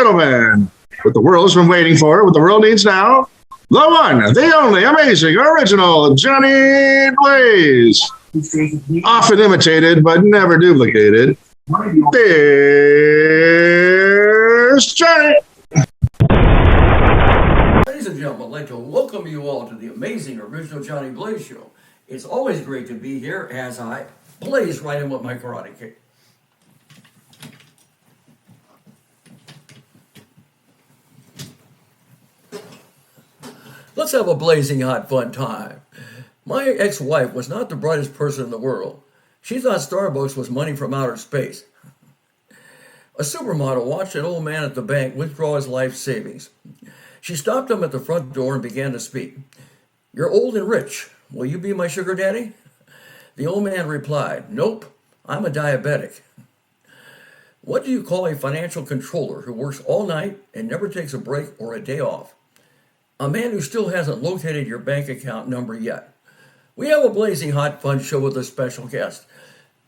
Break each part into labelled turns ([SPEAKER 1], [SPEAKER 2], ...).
[SPEAKER 1] gentlemen, what the world has been waiting for, what the world needs now, the one, the only, amazing, original Johnny Blaze. Often imitated, but never duplicated. Here's Johnny.
[SPEAKER 2] Ladies and gentlemen, I'd like to welcome you all to the amazing original Johnny Blaze Show. It's always great to be here as I blaze right in with my karate kick. Let's have a blazing hot fun time. My ex-wife was not the brightest person in the world. She thought Starbucks was money from outer space. A supermodel watched an old man at the bank withdraw his life savings. She stopped him at the front door and began to speak. "You're old and rich. Will you be my sugar daddy?" The old man replied, "Nope, I'm a diabetic." What do you call a financial controller who works all night and never takes a break or a day off? A man who still hasn't located your bank account number yet. We have a blazing hot fun show with a special guest.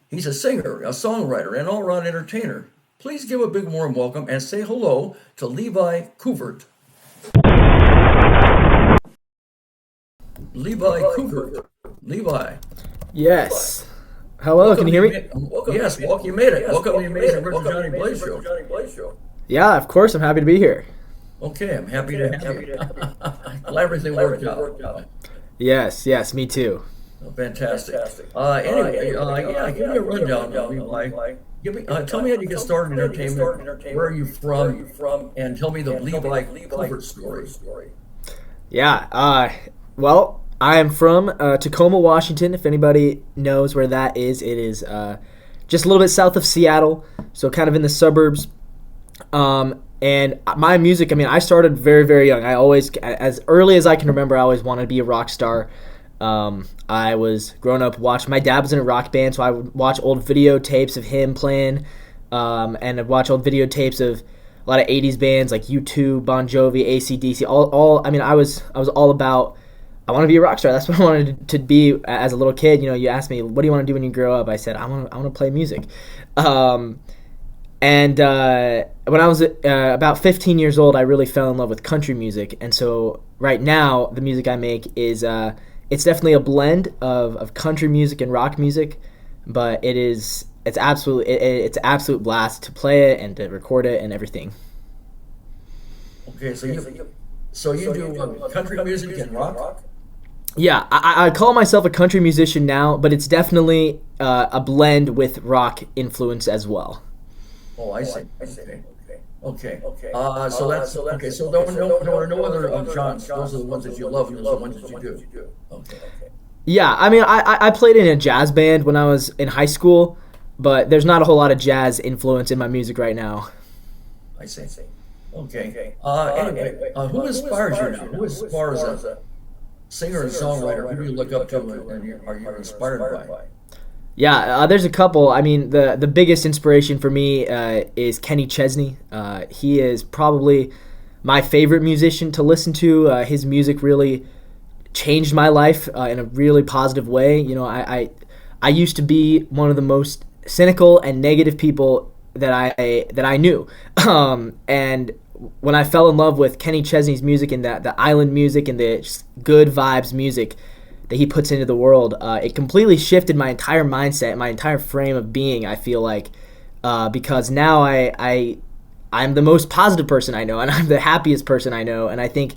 [SPEAKER 2] He's a singer, a songwriter, and all-around entertainer. Please give a big warm welcome and say hello to LEVI COOVERT. LEVI COOVERT. LEVI.
[SPEAKER 3] Yes. Hello, can you hear me?
[SPEAKER 2] Yes, you made it. Welcome to the amazing Original Johnny Blaze Show.
[SPEAKER 3] Yeah, of course, I'm happy to be here.
[SPEAKER 2] Okay, I'm happy to have you. Glad everything worked out.
[SPEAKER 3] Yes, me too.
[SPEAKER 2] Oh, fantastic. Anyway, give me a rundown, LEVI. Tell me how you get started in entertainment. Where are you from? And tell me the LEVI COOVERT story.
[SPEAKER 3] Yeah, well, I am from Tacoma, Washington. If anybody knows where that is, it is just a little bit south of Seattle, so kind of in the suburbs. And my music, I started very, very young. I always, as early as I can remember, I always wanted to be a rock star. I was growing up watching, my dad was in a rock band, so I would watch old videotapes of him playing, and I'd watch old videotapes of a lot of 80s bands like U2, Bon Jovi, AC/DC, I was all about, I want to be a rock star. That's what I wanted to be as a little kid. You know, you asked me, what do you want to do when you grow up? I said, I want to play music. And when I was about 15 years old, I really fell in love with country music. And so right now, the music I make is it's definitely a blend of country music and rock music, but it's an absolute blast to play it and to record it and everything.
[SPEAKER 2] Okay, so you do country music and rock?
[SPEAKER 3] Yeah, I call myself a country musician now, but it's definitely a blend with rock influence as well.
[SPEAKER 2] Oh, I see. Okay. So that's okay. So there are no other genres. Those are the ones that you love, and those are the ones that you do. Okay.
[SPEAKER 3] Yeah, I played in a jazz band when I was in high school, but there's not a whole lot of jazz influence in my music right now.
[SPEAKER 2] I see. Okay. Anyway, who inspires you now? Who inspires a singer and songwriter? Who do you look up to, and are you inspired by?
[SPEAKER 3] Yeah, there's a couple. The biggest inspiration for me is Kenny Chesney. He is probably my favorite musician to listen to. His music really changed my life in a really positive way. You know, I used to be one of the most cynical and negative people that I knew. And when I fell in love with Kenny Chesney's music and the island music and the just good vibes music that he puts into the world, it completely shifted my entire mindset, my entire frame of being, I feel like, because now I'm the most positive person I know, and I'm the happiest person I know, and I think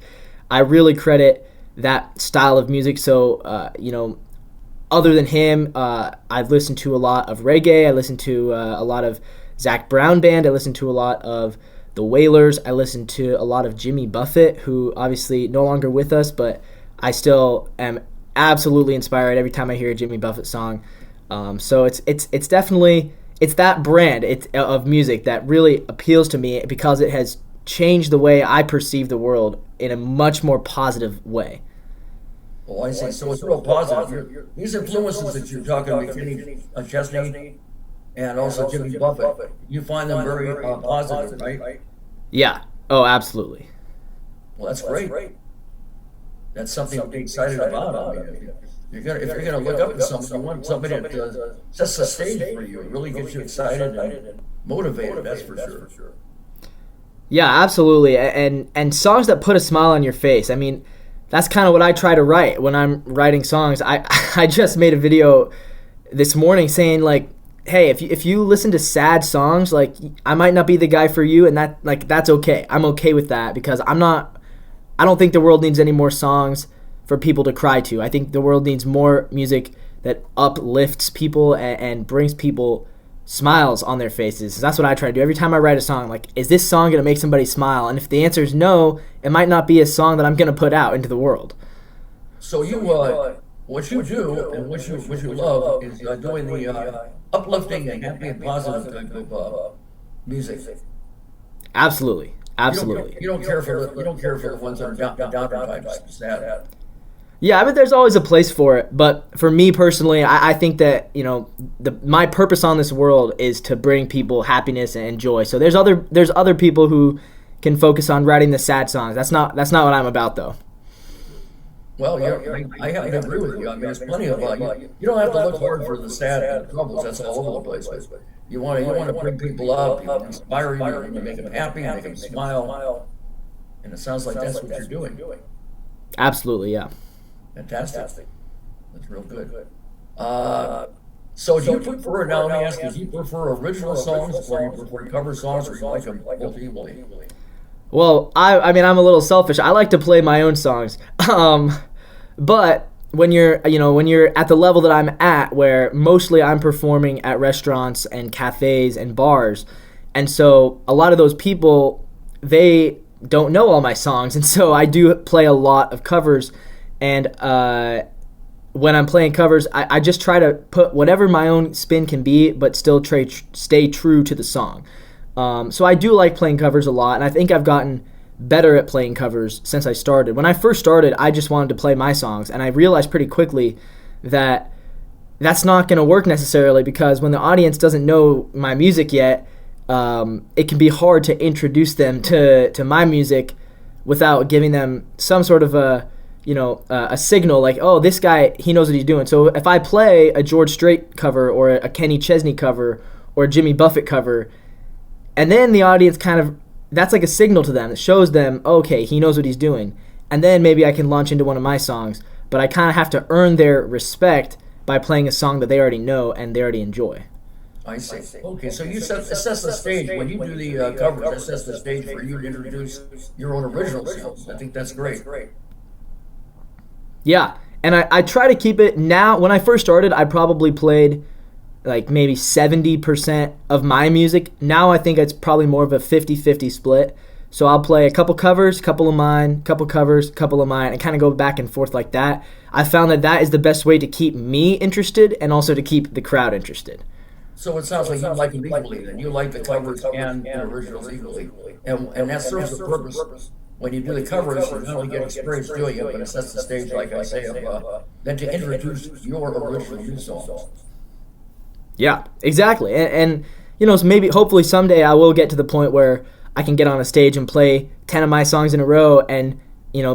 [SPEAKER 3] I really credit that style of music. So, other than him, I've listened to a lot of reggae, I listened to a lot of Zac Brown Band, I listened to a lot of the Wailers, I listened to a lot of Jimmy Buffett, who obviously no longer with us, but I still am absolutely inspired every time I hear a Jimmy Buffett song. So it's definitely that brand of music that really appeals to me because it has changed the way I perceive the world in a much more positive way.
[SPEAKER 2] Oh, I see. So it's real positive. These influences that you're talking about, Kenny Chesney and also Jimmy Buffett, you find them very positive, right?
[SPEAKER 3] Yeah. Oh, absolutely.
[SPEAKER 2] Well, that's great. That's something to be excited about. If you're gonna look up to somebody, you want somebody that sets the stage for you. It really gets you excited and motivated. That's for sure.
[SPEAKER 3] Yeah, absolutely. And songs that put a smile on your face. I mean, that's kind of what I try to write when I'm writing songs. I I just made a video this morning saying like, hey, if you listen to sad songs, like I might not be the guy for you, and that's okay. I'm okay with that because I don't think the world needs any more songs for people to cry to. I think the world needs more music that uplifts people and brings people smiles on their faces. That's what I try to do. Every time I write a song, like, is this song going to make somebody smile? And if the answer is no, it might not be a song that I'm going to put out into the world.
[SPEAKER 2] So what you do and what you love is doing the uplifting and happy and positive type of music.
[SPEAKER 3] Absolutely. Absolutely.
[SPEAKER 2] You don't care for the ones that are downer types, sad.
[SPEAKER 3] Yeah, I mean, there's always a place for it, but for me personally, I think that my purpose on this world is to bring people happiness and joy. So there's other people who can focus on writing the sad songs. That's not what I'm about, though.
[SPEAKER 2] Well, I have to agree with you. I mean, there's plenty of you don't have to look hard for the sad and the troubles. That's all over the place. But you want to bring people up, you want to inspire you, you want to make them happy, make them smile, and it sounds like that's what you're doing.
[SPEAKER 3] Absolutely, yeah.
[SPEAKER 2] Fantastic. That's real good. So do you prefer, now let me ask you, do you prefer original songs or you prefer cover songs or you like them both equally?
[SPEAKER 3] Well, I mean, I'm a little selfish. I like to play my own songs. But when you're at the level that I'm at, where mostly I'm performing at restaurants and cafes and bars, and so a lot of those people, they don't know all my songs, and so I do play a lot of covers. And when I'm playing covers, I just try to put whatever my own spin can be, but still stay true to the song. So I do like playing covers a lot, and I think I've gotten better at playing covers since I started. When I first started, I just wanted to play my songs, and I realized pretty quickly that that's not going to work necessarily, because when the audience doesn't know my music yet, it can be hard to introduce them to my music without giving them some sort of a signal like, oh, this guy, he knows what he's doing. So if I play a George Strait cover or a Kenny Chesney cover or a Jimmy Buffett cover, and then the audience that's like a signal to them that shows them, okay, he knows what he's doing. And then maybe I can launch into one of my songs, but I kind of have to earn their respect by playing a song that they already know and they already enjoy.
[SPEAKER 2] I see. Okay, so you assess the stage. When you do the covers, assess the stage for you to introduce your own original songs. I think that's great.
[SPEAKER 3] Yeah, and I try to keep it now. When I first started, I probably played like maybe 70% of my music. Now I think it's probably more of a 50-50 split. So I'll play a couple covers, couple of mine, couple covers, couple of mine, and kind of go back and forth like that. I found that is the best way to keep me interested and also to keep the crowd interested.
[SPEAKER 2] So it sounds like you like them equally then. You like the covers and the originals equally. And that serves the purpose. When you do the covers, you not only get experience doing it, but it sets the stage, like I say, then to introduce your original new songs.
[SPEAKER 3] Yeah, exactly. And so maybe, hopefully someday I will get to the point where I can get on a stage and play 10 of my songs in a row and,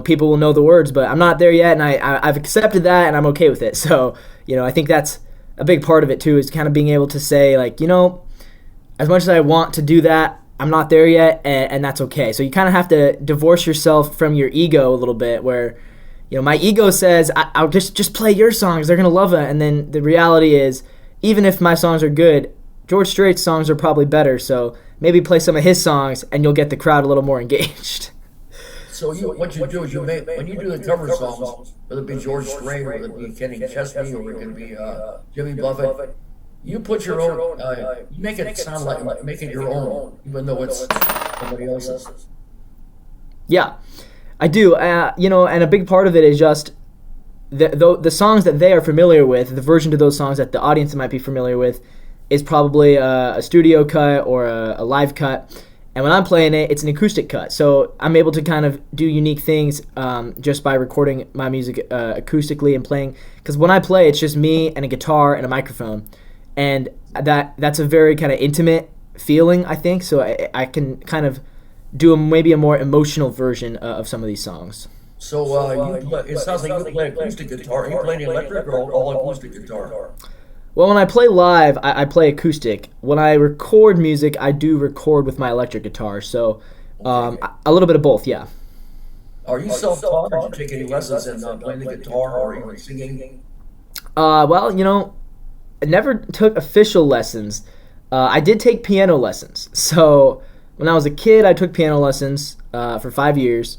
[SPEAKER 3] people will know the words, but I'm not there yet, and I've accepted that, and I'm okay with it. So, I think that's a big part of it, too, is kind of being able to say, like, as much as I want to do that, I'm not there yet, and that's okay. So you kind of have to divorce yourself from your ego a little bit, where, my ego says, I'll just play your songs, they're going to love it, and then the reality is, even if my songs are good, George Strait's songs are probably better, so maybe play some of his songs, and you'll get the crowd a little more engaged.
[SPEAKER 2] So what you do is when you do the cover songs, whether it be George Strait, whether it be Kenny Chesney, or it could be Jimmy Buffett, you put your own, you make it sound like, make it your own, even though it's somebody else's.
[SPEAKER 3] Yeah, I do. And a big part of it is just the songs that they are familiar with, the version to those songs that the audience might be familiar with, is probably a studio cut or a live cut. And when I'm playing it, it's an acoustic cut. So I'm able to kind of do unique things just by recording my music acoustically and playing. Because when I play, it's just me and a guitar and a microphone. And that's a very kind of intimate feeling, I think. So I can kind of do maybe a more emotional version of some of these songs.
[SPEAKER 2] So it sounds like you play acoustic guitar. Are you playing electric or all acoustic guitar?
[SPEAKER 3] Well, when I play live, I play acoustic. When I record music, I do record with my electric guitar. So A little bit of both, yeah.
[SPEAKER 2] Are you self-taught, or did you take any lessons in playing the guitar or even singing?
[SPEAKER 3] Well, I never took official lessons. I did take piano lessons. So when I was a kid, I took piano lessons for 5 years.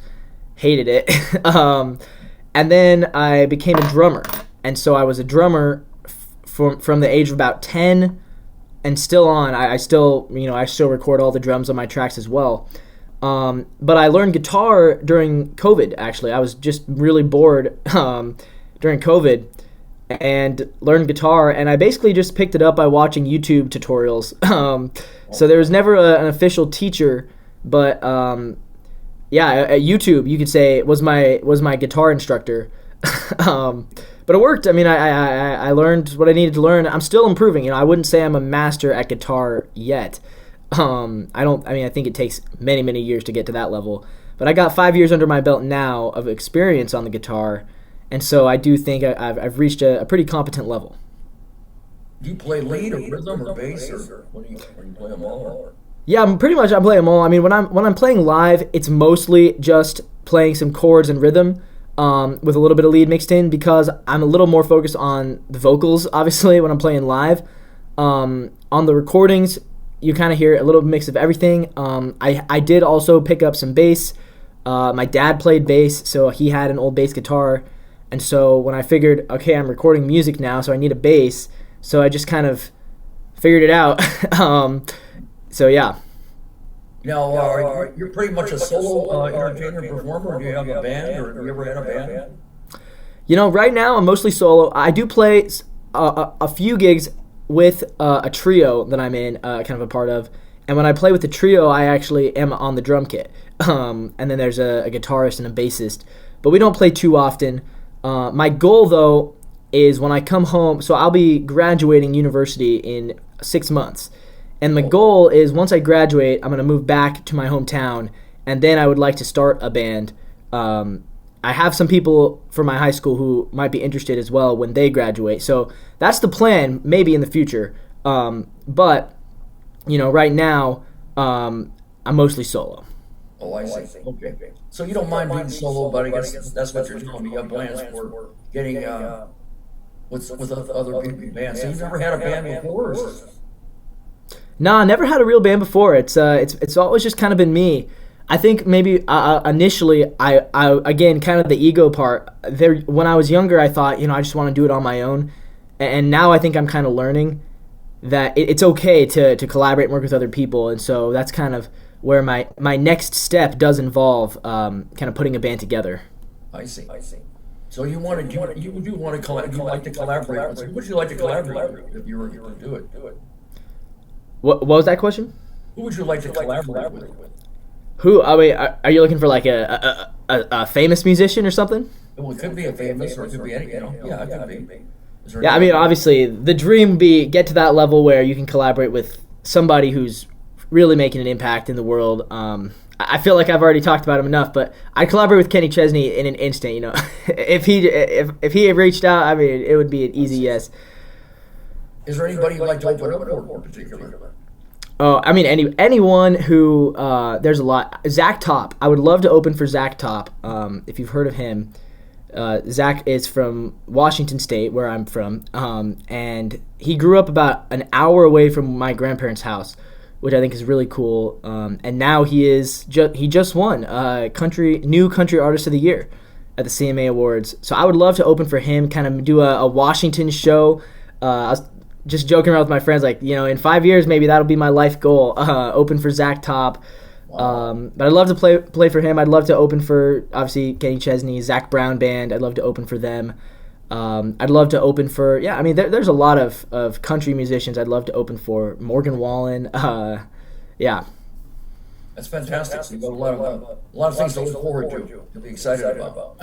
[SPEAKER 3] Hated it. And then I became a drummer. And so I was a drummer from the age of about 10 and still on. I still record all the drums on my tracks as well. But I learned guitar during COVID, actually. I was just really bored during COVID and learned guitar, and I basically just picked it up by watching YouTube tutorials. So there was never an official teacher, but YouTube, you could say, was my guitar instructor. But it worked. I mean, I learned what I needed to learn. I'm still improving. I wouldn't say I'm a master at guitar yet. I think it takes many, many years to get to that level. But I got 5 years under my belt now of experience on the guitar, and so I do think I've reached a pretty competent level.
[SPEAKER 2] Do you play lead or rhythm or bass, or when you play them all? Or?
[SPEAKER 3] Yeah, I play them all. I mean, when I'm playing live, it's mostly just playing some chords and rhythm, with a little bit of lead mixed in, because I'm a little more focused on the vocals, obviously, when I'm playing live. On the recordings, you kind of hear a little mix of everything. I did also pick up some bass. My dad played bass, so he had an old bass guitar. And so when I figured, okay, I'm recording music now, so I need a bass, so I just kind of figured it out. So yeah.
[SPEAKER 2] Now, you're pretty much a solo entertainer and performer, or do you have a band, or have you ever had a band?
[SPEAKER 3] Right now I'm mostly solo. I do play a few gigs with a trio that I'm in, kind of a part of. And when I play with the trio, I actually am on the drum kit. And then there's a guitarist and a bassist. But we don't play too often. My goal, though, is when I come home, so I'll be graduating university in 6 months. And my goal is once I graduate, I'm going to move back to my hometown, and then I would like to start a band. I have some people from my high school who might be interested as well when they graduate. So that's the plan, maybe in the future. But, right now, I'm mostly solo.
[SPEAKER 2] Oh, I see. Okay. So you don't mind being solo, but I guess that's what you're telling me. You have plans for getting with other people in bands. So you've never had a band before?
[SPEAKER 3] No, I never had a real band before. It's always just kind of been me. I think maybe initially, I again, kind of the ego part. There, when I was younger, I thought, I just want to do it on my own. And now I think I'm kind of learning that it's okay to collaborate and work with other people. And so that's kind of where my next step does involve kind of putting a band together.
[SPEAKER 2] I see. So you do want to collaborate? You like to collaborate with? Who would you like to collaborate with if you were to do it?
[SPEAKER 3] What was that question?
[SPEAKER 2] Who would you like to collaborate with?
[SPEAKER 3] Who? I mean, are you looking for like a famous musician or something?
[SPEAKER 2] Well, it could be a famous, or it could be any. Yeah, it could be.
[SPEAKER 3] Yeah, I mean, obviously, the dream would be get to that level where you can collaborate with somebody who's really making an impact in the world. I feel like I've already talked about him enough, but I'd collaborate with Kenny Chesney in an instant. If he had reached out, I mean, it would be an easy yes.
[SPEAKER 2] Is there anybody you'd like to open up for in particular?
[SPEAKER 3] Oh, I mean, anyone who there's a lot. Zach Top. I would love to open for Zach Top. If you've heard of him, Zach is from Washington State, where I'm from, and he grew up about an hour away from my grandparents' house, which I think is really cool. And now he just won New Country Artist of the Year at the CMA Awards. So I would love to open for him, kind of do a Washington show. I was just joking around with my friends, like, in 5 years, maybe that'll be my life goal, open for Zach Top. Wow. But I'd love to play for him. I'd love to open for, obviously, Kenny Chesney, Zach Brown Band. I'd love to open for them. I'd love to open for, there's a lot of country musicians I'd love to open for. Morgan Wallen, yeah.
[SPEAKER 2] That's fantastic. So you've got a lot of things to look forward to be excited about.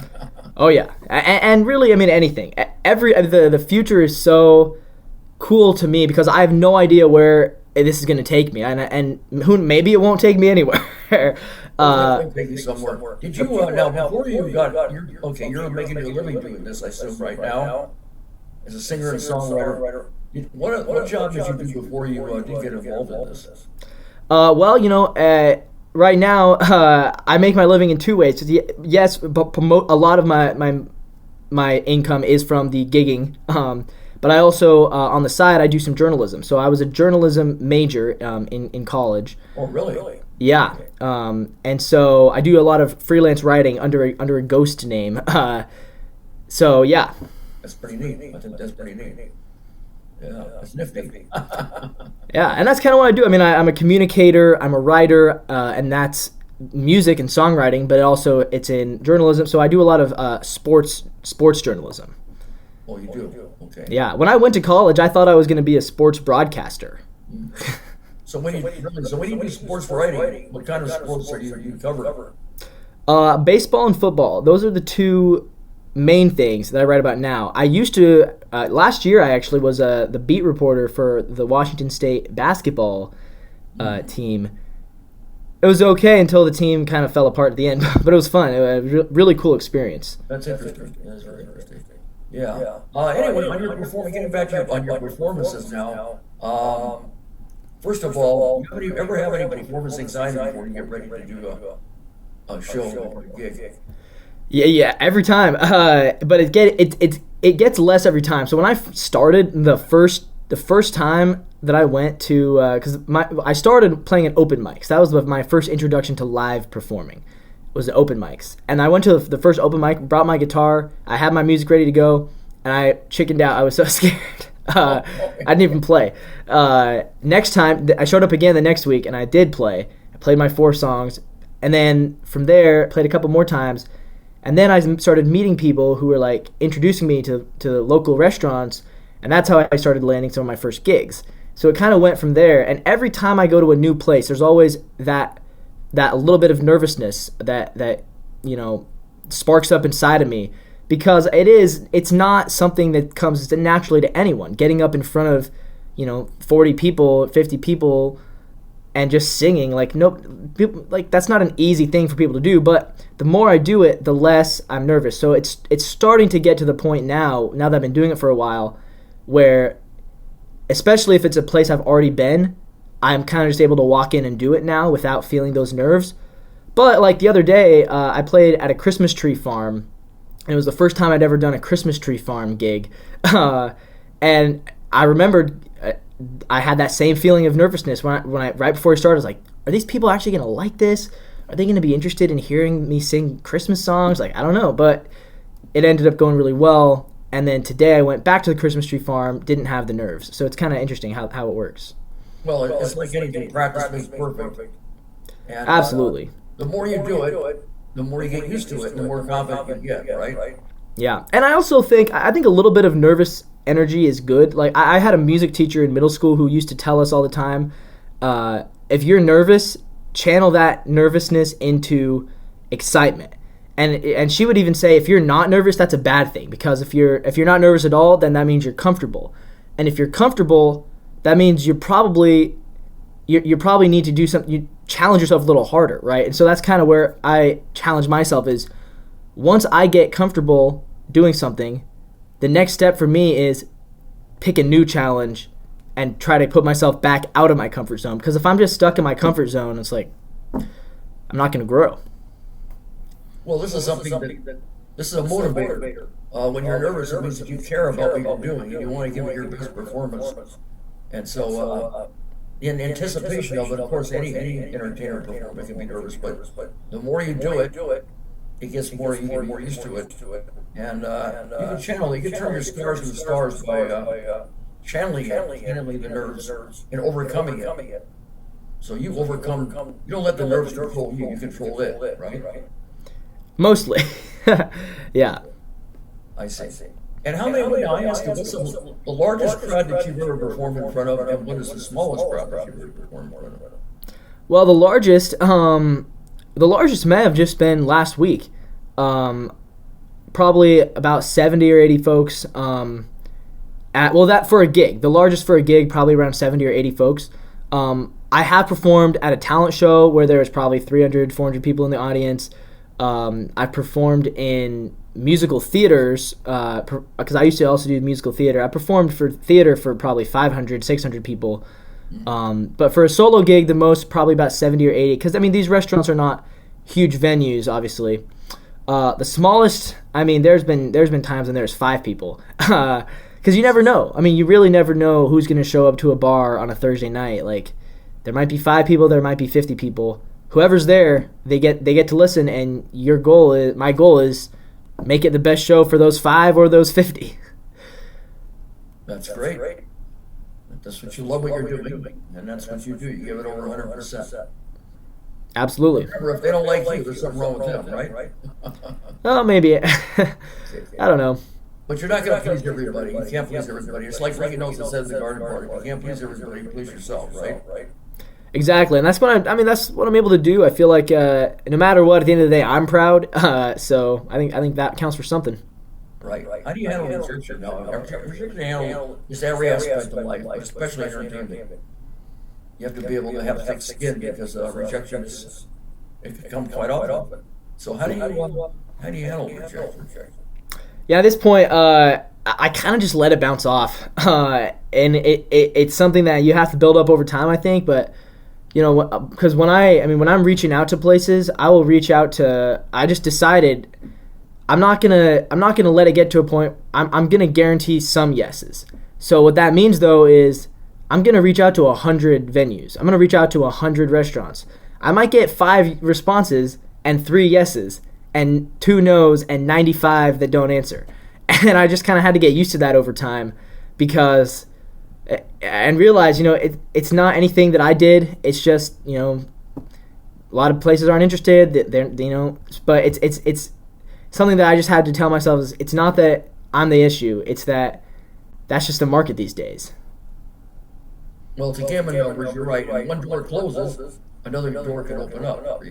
[SPEAKER 3] Oh, yeah. And really, I mean, anything. The future is so cool to me because I have no idea where this is going to take me, and maybe it won't take me anywhere.
[SPEAKER 2] Take you somewhere. Did you now before you got you're making a living doing this, I assume, right now as a singer and songwriter. What job did you do before you did get involved in this?
[SPEAKER 3] Well, right now, I make my living in two ways. Yes, but promote a lot of my income is from the gigging. But I also, on the side, I do some journalism. So I was a journalism major in college.
[SPEAKER 2] Oh, really?
[SPEAKER 3] Yeah. And so I do a lot of freelance writing under a ghost name. So yeah.
[SPEAKER 2] That's pretty neat. I think that's pretty neat. Yeah, that's nifty.
[SPEAKER 3] Yeah, and that's kind of what I do. I mean, I'm a communicator, I'm a writer, and that's music and songwriting, but also it's in journalism. So I do a lot of sports journalism.
[SPEAKER 2] Oh, you do? Okay.
[SPEAKER 3] Yeah, when I went to college, I thought I was going to be a sports broadcaster.
[SPEAKER 2] So when you do sports writing, what kind of sports are you cover?
[SPEAKER 3] Baseball and football. Those are the two main things that I write about now. I used to last year I actually was the beat reporter for the Washington State basketball team. It was okay until the team kind of fell apart at the end, but it was fun. It was a really cool experience.
[SPEAKER 2] That's interesting. That's very interesting. Yeah. Anyway, on your getting back to on your performances now. First of all, do you ever have any performance anxiety before you get ready to do a show or a gig?
[SPEAKER 3] Yeah, every time. But it gets less every time. So when I started the first time that I went to, because I started playing at open mics. That was my first introduction to live performing. Was the open mics, and I went to the first open mic, brought my guitar, I had my music ready to go, and I chickened out. I was so scared. I didn't even play. Next time, I showed up again the next week, and I did play. I played my 4 songs, and then from there, played a couple more times, and then I started meeting people who were like introducing me to local restaurants, and that's how I started landing some of my first gigs. So it kind of went from there, and every time I go to a new place, there's always that little bit of nervousness that sparks up inside of me, because it's not something that comes naturally to anyone. Getting up in front of 40 people, 50 people, and just singing, that's not an easy thing for people to do. But the more I do it, the less I'm nervous. So it's starting to get to the point now that I've been doing it for a while, where especially if it's a place I've already been, I'm kind of just able to walk in and do it now without feeling those nerves. But like the other day, I played at a Christmas tree farm, and it was the first time I'd ever done a Christmas tree farm gig. And I remembered I had that same feeling of nervousness when I right before I started. I was like, are these people actually going to like this? Are they going to be interested in hearing me sing Christmas songs? Like, I don't know. But it ended up going really well. And then today I went back to the Christmas tree farm, didn't have the nerves. So it's kind of interesting how it works.
[SPEAKER 2] Well, it's like anything. Practice makes perfect. And,
[SPEAKER 3] absolutely.
[SPEAKER 2] The more you do it, the more you get used to it, the more confident you get, right?
[SPEAKER 3] Yeah. And I also think a little bit of nervous energy is good. Like, I had a music teacher in middle school who used to tell us all the time, if you're nervous, channel that nervousness into excitement. And she would even say, if you're not nervous, that's a bad thing, because if you're not nervous at all, then that means you're comfortable. And if you're comfortable, that means you probably need to do something. You challenge yourself a little harder, right? And so that's kind of where I challenge myself, is once I get comfortable doing something, the next step for me is pick a new challenge and try to put myself back out of my comfort zone. Because if I'm just stuck in my comfort zone, it's like I'm not going to grow.
[SPEAKER 2] Well, this is a motivator. When you're nervous, it means that you care about what you're doing and you want to give it your best performance. And so, in anticipation of it, of course, any entertainer performer can be nervous, but the more you do it, it gets you get more used to it. And you can turn your scars into stars by channeling the nerves and overcoming it. So you don't let the nerves control you, you control it, right?
[SPEAKER 3] Mostly. Yeah.
[SPEAKER 2] I see. And how many, I asked you, what's the largest crowd that you've ever performed in front of, and what is the smallest crowd that you've ever performed in front of?
[SPEAKER 3] Well, the largest may have just been last week. Probably about 70 or 80 folks. That for a gig. The largest for a gig, probably around 70 or 80 folks. I have performed at a talent show where there was probably 300, 400 people in the audience. I performed in musical theaters, because I used to also do musical theater. I performed for theater for probably 500, 600 people. But for a solo gig, the most probably about 70 or 80. Because I mean, these restaurants are not huge venues, obviously. The smallest, I mean, there's been times when there's 5 people. Because you never know. I mean, you really never know who's going to show up to a bar on a Thursday night. Like, there might be 5 people, there might be 50 people. Whoever's there, they get to listen, and my goal is make it the best show for those 5 or those 50.
[SPEAKER 2] That's great. That's what you love what you're doing, and that's what you do. You give it over 100%.
[SPEAKER 3] Absolutely.
[SPEAKER 2] Remember, if they don't like you, there's something wrong with them, right?
[SPEAKER 3] Oh, maybe. I don't know.
[SPEAKER 2] But you're not going to please everybody. You can't please everybody. It's like Frankie Notes that says the garden party. You can't please everybody. Please yourself, right?
[SPEAKER 3] Exactly, and that's what that's what I'm able to do. I feel like no matter what, at the end of the day, I'm proud. So I think that counts for something.
[SPEAKER 2] Right. How do you handle rejection now? Rejection handle just every aspect of life, but especially entertainment. You have to be able to have thick skin because rejection it can come quite often. So how do you handle rejection?
[SPEAKER 3] Yeah, at this point, I kind of just let it bounce off, and it's something that you have to build up over time, I think. But you know, because when I'm reaching out to places, I will reach out to. I just decided I'm not gonna let it get to a point. I'm gonna guarantee some yeses. So what that means though is I'm gonna reach out to 100 venues. I'm gonna reach out to 100 restaurants. I might get 5 responses and 3 yeses and 2 no's and 95 that don't answer. And I just kind of had to get used to that over time and realize, you know, it's not anything that I did. It's just, you know, a lot of places aren't interested. But it's something that I just had to tell myself is it's not that I'm the issue. It's that's just the market these days.
[SPEAKER 2] Well, to gamma numbers, you're right. When one door closes, another door can open up.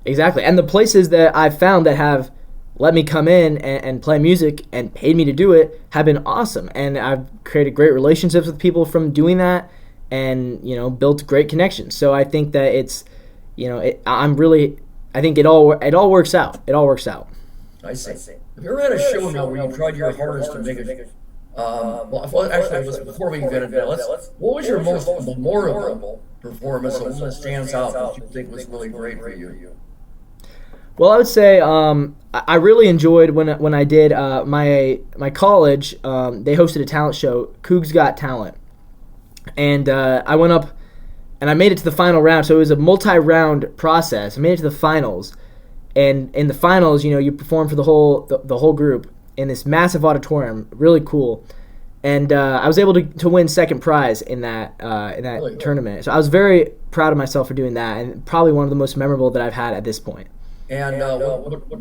[SPEAKER 3] Exactly. And the places that I've found that have let me come in and play music and paid me to do it have been awesome. And I've created great relationships with people from doing that and, you know, built great connections. So I think that it's, you know, I think it all works out. It all works out.
[SPEAKER 2] I see. Have you ever had a show now where you tried your hardest to make it? Before we get into that, what was your most memorable performance, the one that stands out that you think was really great for you?
[SPEAKER 3] Well, I would say I really enjoyed when I did my college. They hosted a talent show, Cougs Got Talent, and I went up and I made it to the final round. So it was a multi-round process. I made it to the finals, and in the finals, you know, you perform for the whole group in this massive auditorium, really cool. And I was able to win second prize in that really tournament. So I was very proud of myself for doing that, and probably one of the most memorable that I've had at this point.
[SPEAKER 2] And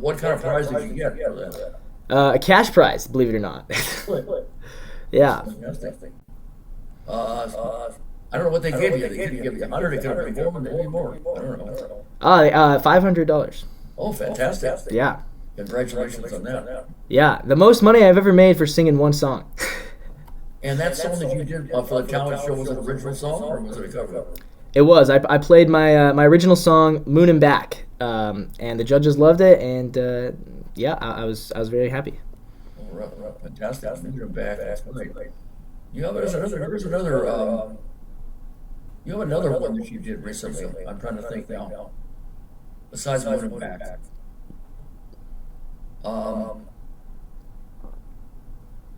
[SPEAKER 2] what kind of prize did you get for that?
[SPEAKER 3] A cash prize, believe it or not. Yeah.
[SPEAKER 2] I don't know what they gave you. They could give you 100. They could have given you more. I don't know.
[SPEAKER 3] $500.
[SPEAKER 2] Oh, fantastic!
[SPEAKER 3] Yeah.
[SPEAKER 2] Congratulations on that.
[SPEAKER 3] Yeah, the most money I've ever made for singing one song.
[SPEAKER 2] And that song that you did for the talent show was an original song, or was it a cover?
[SPEAKER 3] It was. I played my original song, Moon and Back, and the judges loved it, and I was very happy.
[SPEAKER 2] Oh, right. Fantastic. Moon and Back. That's great. You have another. You have another one that you did recently. I'm trying to think now. Besides Moon and Back.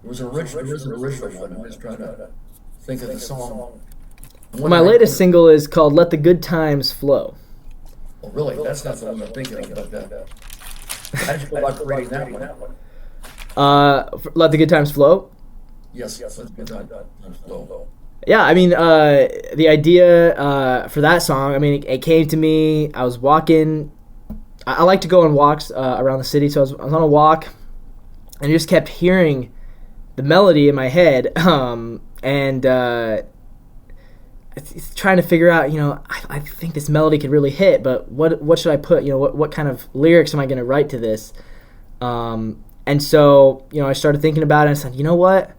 [SPEAKER 2] There is an original one. I'm just trying to think of the song.
[SPEAKER 3] My latest single is called "Let the Good Times Flow."
[SPEAKER 2] Oh, really? That's not the one I'm thinking of. But how did you go about creating that one?
[SPEAKER 3] Let the Good Times Flow.
[SPEAKER 2] Yes. Let the Good Times Flow.
[SPEAKER 3] Yeah, I mean, the idea for that song, I mean, it came to me. I was walking. I like to go on walks around the city, so I was on a walk, and I just kept hearing the melody in my head, and trying to figure out, you know, I think this melody could really hit, but what should I put? You know, what kind of lyrics am I going to write to this? And so, you know, I started thinking about it, and I said, you know what?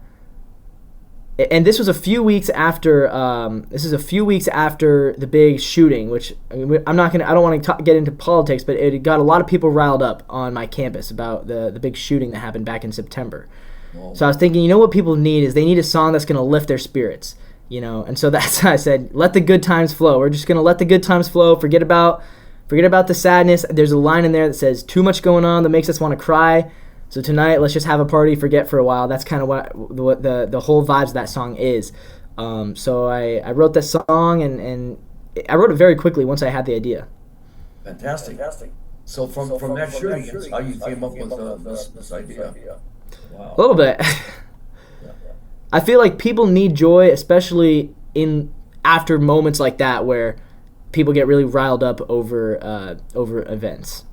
[SPEAKER 3] And this was a few weeks after. The big shooting, which I mean, I don't want to get into politics, but it got a lot of people riled up on my campus about the big shooting that happened back in September. Whoa. So I was thinking, you know what people need is they need a song that's going to lift their spirits. And so that's how I said, let the good times flow. We're just going to let the good times flow. Forget about the sadness. There's a line in there that says, too much going on that makes us want to cry. So tonight, let's just have a party, forget for a while. That's kind of what the whole vibes of that song is. So I wrote that song, and I wrote it very quickly once I had the idea.
[SPEAKER 2] Fantastic. So from that shooting, how you came up with this idea? Wow.
[SPEAKER 3] A little bit. I feel like people need joy, especially after moments like that where people get really riled up over events.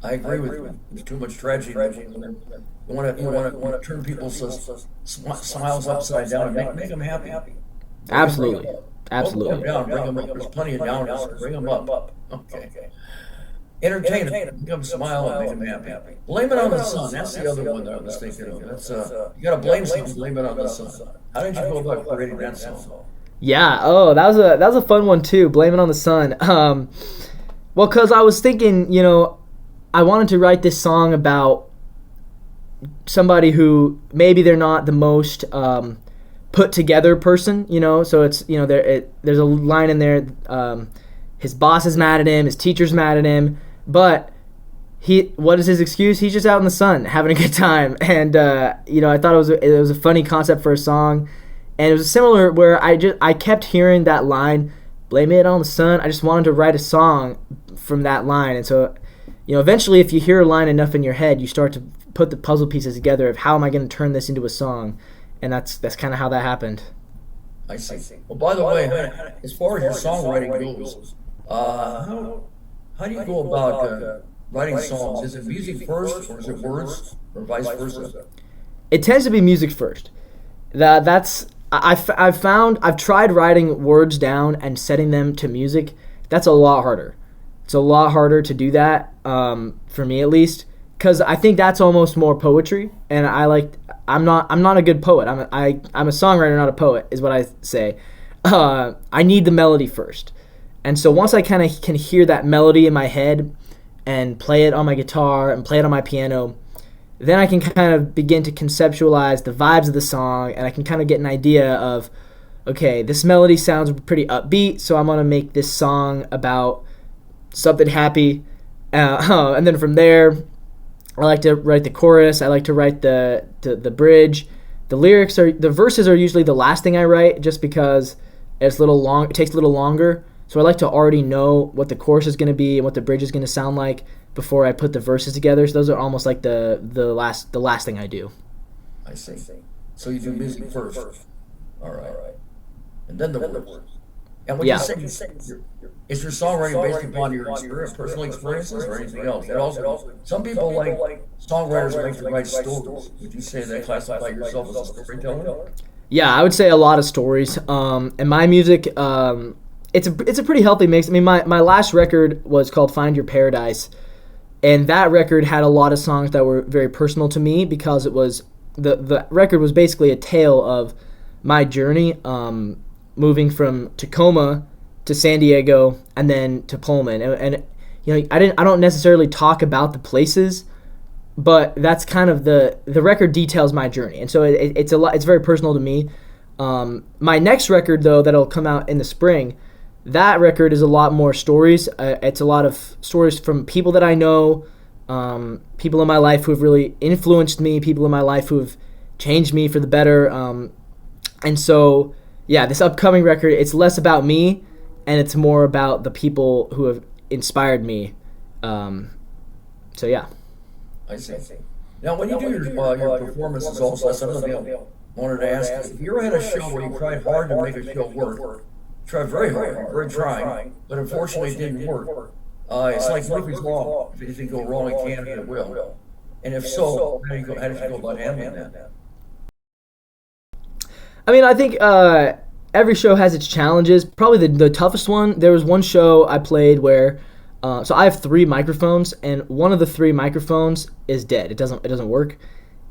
[SPEAKER 2] I agree with you. There's too much tragedy. You want to turn people's smiles upside down and make them happy.
[SPEAKER 3] Absolutely.
[SPEAKER 2] Bring them up. There's plenty of downers. Bring them up. Okay. Entertain them. Make them smile and make them happy. Blame it on the sun. That's the other one that I was thinking of. That's you got to blame something. Blame it on the sun. How did you go about creating that song?
[SPEAKER 3] Yeah. Oh, that was a fun one too. Blame it on the sun. Well, because I was thinking, I wanted to write this song about somebody who maybe they're not the most put together person, So it's there's a line in there. His boss is mad at him. His teacher's mad at him. But what is his excuse? He's just out in the sun having a good time. And I thought it was a funny concept for a song. And it was similar where I kept hearing that line, blame it on the sun. I just wanted to write a song from that line. And so, eventually if you hear a line enough in your head, you start to put the puzzle pieces together of how am I going to turn this into a song. And that's kind of how that happened.
[SPEAKER 2] I see. Well, by the way, as far as your songwriting goes, how do you go about writing songs? Is it music first, or is it words, or vice versa?
[SPEAKER 3] It tends to be music first. I've tried writing words down and setting them to music. That's a lot harder. It's a lot harder to do that, for me at least, because I think that's almost more poetry, and I'm not a good poet. I'm a songwriter, not a poet, is what I say. I need the melody first. And so once I kind of can hear that melody in my head and play it on my guitar and play it on my piano, then I can kind of begin to conceptualize the vibes of the song, and I can kind of get an idea of, okay, this melody sounds pretty upbeat, so I'm going to make this song about something happy. And then from there, I like to write the chorus. I like to write the bridge. The verses are usually the last thing I write, just because it's a little long. It takes a little longer. So I like to already know what the chorus is going to be and what the bridge is going to sound like before I put the verses together. So those are almost like the last thing I do.
[SPEAKER 2] I see. So you do music first. All right. And then the words. And when you say, is your songwriting based upon your personal experiences, or anything else? And also, some people like songwriters like to write stories. Would you say they classify yourself as a storyteller?
[SPEAKER 3] Yeah, I would say a lot of stories. And my music, it's a pretty healthy mix. I mean, my last record was called Find Your Paradise, and that record had a lot of songs that were very personal to me, because it was the record was basically a tale of my journey, moving from Tacoma to San Diego and then to Pullman. And I don't necessarily talk about the places, but that's kind of the record details my journey, and so it's very personal to me. My next record, though, that'll come out in the spring, that record is a lot more stories. It's a lot of stories from people that I know, people in my life who have really influenced me, people in my life who have changed me for the better. And so, yeah, this upcoming record, it's less about me, and it's more about the people who have inspired me. So, yeah. I
[SPEAKER 2] see. Now, when you do your performances also, that's another thing I wanted to ask you. If you ever had a show where you tried hard to make a show work, tried very hard, very trying, but unfortunately it didn't work. It's like Murphy's Law. If anything go wrong, it can and it will. And if so, how did you go about handling that?
[SPEAKER 3] I mean, I think every show has its challenges. Probably the toughest one, there was one show I played where, so I have 3 microphones, and one of the 3 microphones is dead. It doesn't work.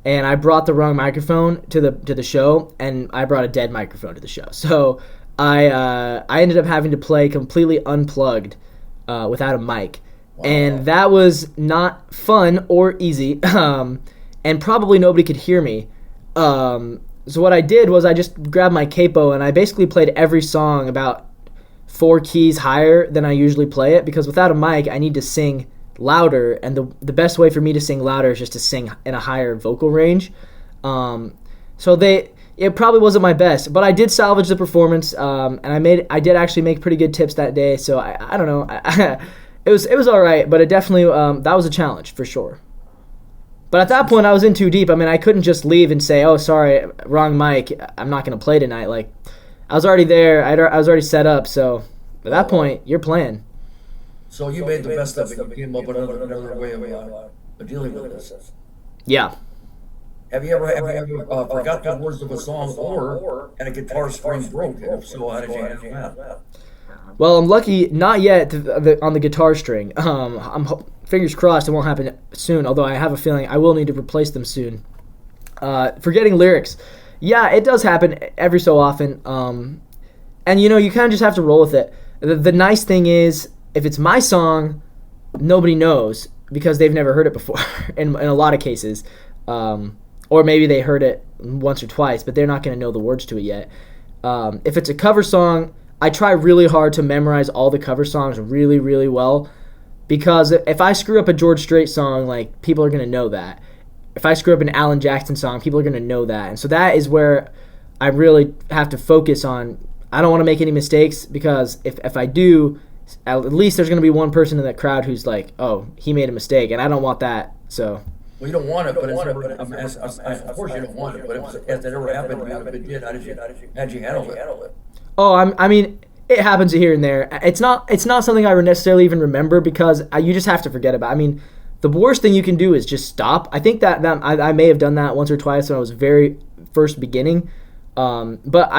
[SPEAKER 3] And I brought the wrong microphone to the show, and I brought a dead microphone to the show. So I ended up having to play completely unplugged without a mic. Wow. And that was not fun or easy, and probably nobody could hear me. So what I did was I just grabbed my capo and I basically played every song about 4 keys higher than I usually play it, because without a mic I need to sing louder, and the best way for me to sing louder is just to sing in a higher vocal range. So it probably wasn't my best, but I did salvage the performance, and I did actually make pretty good tips that day. So I don't know, it was all right, but it definitely that was a challenge for sure. But at that point, I was in too deep. I mean, I couldn't just leave and say, "Oh, sorry, wrong mic. I'm not going to play tonight." Like, I was already there. I was already set up. So at that point, you're playing.
[SPEAKER 2] So you made the best of it. You came up with another way of dealing with this.
[SPEAKER 3] Yeah.
[SPEAKER 2] Have you ever forgot the words of a song or had a guitar string broke? And if so, how did you handle that?
[SPEAKER 3] Well, I'm lucky not yet on the guitar string. Fingers crossed it won't happen soon, although I have a feeling I will need to replace them soon. Forgetting lyrics. Yeah, it does happen every so often. And, you kind of just have to roll with it. The nice thing is, if it's my song, nobody knows because they've never heard it before in a lot of cases. Or maybe they heard it once or twice, but they're not going to know the words to it yet. If it's a cover song, I try really hard to memorize all the cover songs really, really well, because if I screw up a George Strait song, like, people are going to know that. If I screw up an Alan Jackson song, people are going to know that. And so that is where I really have to focus on. I don't want to make any mistakes, because if I do, at least there's going to be one person in that crowd who's like, "Oh, he made a mistake," and I don't want that. So.
[SPEAKER 2] Well, you don't want it, but of course you don't want it. But if that ever happened, if it did, how'd you handle it?
[SPEAKER 3] Oh, I mean, it happens here and there. It's not something I necessarily even remember, because you just have to forget about it. I mean, the worst thing you can do is just stop. I think that I may have done that once or twice when I was very first beginning. But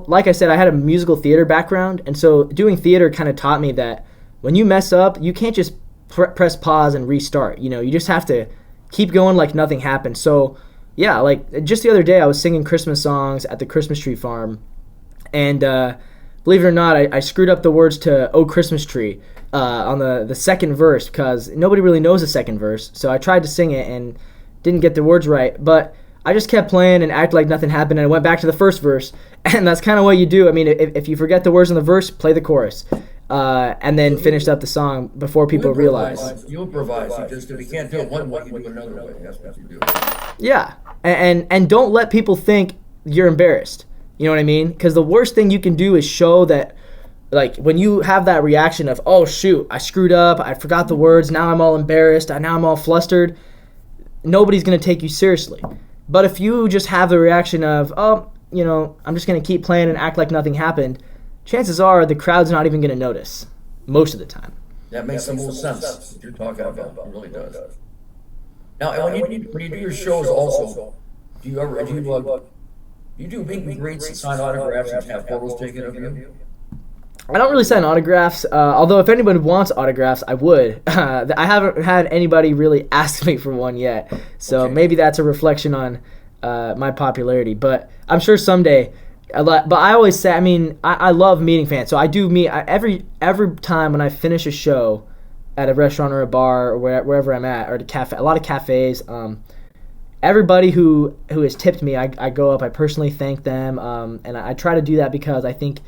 [SPEAKER 3] like I said, I had a musical theater background, and so doing theater kind of taught me that when you mess up, you can't just press pause and restart. You just have to keep going like nothing happened. So, yeah, like just the other day I was singing Christmas songs at the Christmas tree farm, and believe it or not, I screwed up the words to "Oh Christmas Tree" on the second verse, because nobody really knows the second verse. So I tried to sing it and didn't get the words right, but I just kept playing and acted like nothing happened, and I went back to the first verse, and that's kind of what you do. I mean, if you forget the words in the verse, play the chorus, and then finish up the song before people realize.
[SPEAKER 2] You improvise. If you can't do it one way, you do it another way. That's what you do.
[SPEAKER 3] Yeah, and don't let people think you're embarrassed. You know what I mean? Because the worst thing you can do is show that, like, when you have that reaction of, "Oh shoot, I screwed up, I forgot the words, now I'm all embarrassed, now I'm all flustered," nobody's going to take you seriously. But if you just have the reaction of, "Oh, I'm just going to keep playing and act like nothing happened," chances are the crowd's not even going to notice most of the time.
[SPEAKER 2] That makes the most sense. What you're talking about, it really does. Now, when you do your shows also, do you do meet and greets and sign autographs and have photos taken of you?
[SPEAKER 3] I don't really sign autographs, although if anybody wants autographs, I would. I haven't had anybody really ask me for one yet, so maybe that's a reflection on my popularity. But I'm sure someday. But I always say, I mean, I love meeting fans, so I do meet every time when I finish a show at a restaurant or a bar or wherever I'm at, or a lot of cafes. Everybody who has tipped me, I go up, I personally thank them, and I try to do that because I think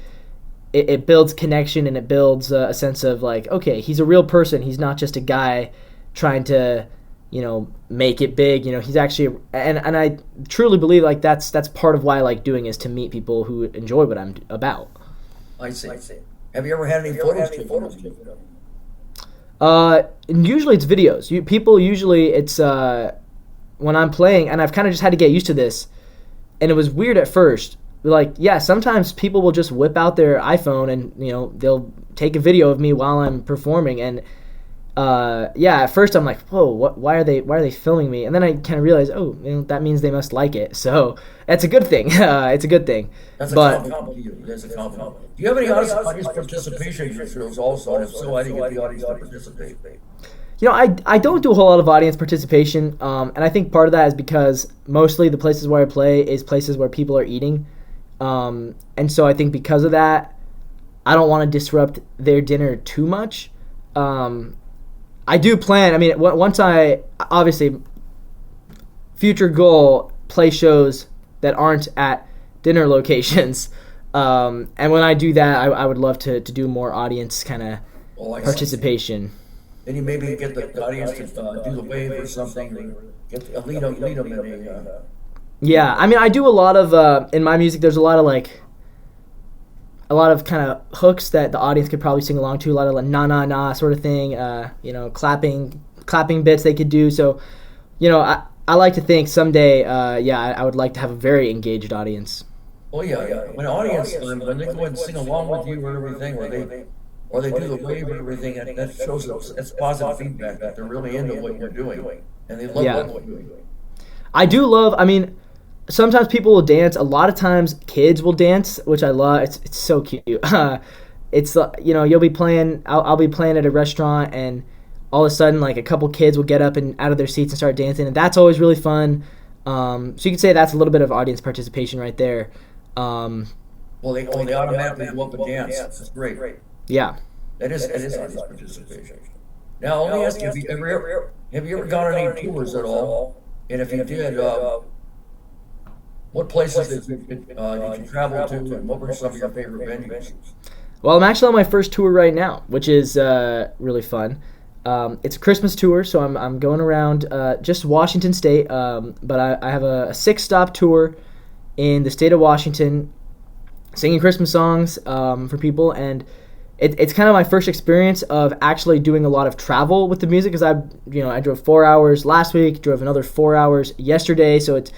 [SPEAKER 3] it builds connection, and it builds a sense of, like, okay, he's a real person. He's not just a guy trying to, make it big. He's actually, and I truly believe, like, that's part of why I like doing, is to meet people who enjoy what I'm about.
[SPEAKER 2] I see. Have you ever had any photos taken?
[SPEAKER 3] Usually it's videos. People usually it's when I'm playing, and I've kind of just had to get used to this, and it was weird at first. Like, yeah, sometimes people will just whip out their iPhone and they'll take a video of me while I'm performing, and at first I'm like, whoa, why are they filming me? And then I kind of realize, oh, that means they must like it, so that's a good thing. It's a good thing.
[SPEAKER 2] That's a compliment. That's a compliment. Do you have any audience participation in your shows also? And if so, how do you get the audience to participate?
[SPEAKER 3] I don't do a whole lot of audience participation, and I think part of that is because mostly the places where I play is places where people are eating, and so I think because of that, I don't want to disrupt their dinner too much. I do plan, I mean, once I, obviously, future goal, play shows that aren't at dinner locations. And when I do that, I would love to do more audience kind of participation.
[SPEAKER 2] Then you maybe get the audience to do the wave or something. Lead them in a.
[SPEAKER 3] Yeah, I mean, I do a lot of in my music. There's a lot of kind of hooks that the audience could probably sing along to. A lot of like na na na sort of thing. Clapping bits they could do. So, I like to think someday, I would like to have a very engaged audience.
[SPEAKER 2] Oh yeah. When audience, when they go and sing along with you or everything, or they do the wave or everything, that shows it's positive feedback that they're really into what you're doing, and they love what you're doing. I do love. I mean, sometimes people will dance. A lot of times, kids will dance, which I love. It's so cute. It's you'll be playing. I'll be playing at a restaurant, and all of a sudden, like a couple kids will get up and out of their seats and start dancing, and that's always really fun. So you could say that's a little bit of audience participation right there. They automatically go up and dance. That's great.
[SPEAKER 3] Yeah.
[SPEAKER 2] That is audience participation. Now, let me ask you: have you ever gone on any tours at all? And if you did, what places did you travel to, and what were some of your favorite venues?
[SPEAKER 3] Well, I'm actually on my first tour right now, which is really fun. It's a Christmas tour, so I'm going around just Washington State, but I have a 6-stop tour in the state of Washington, singing Christmas songs for people, and it's kind of my first experience of actually doing a lot of travel with the music, because I drove 4 hours last week, drove another 4 hours yesterday, so it's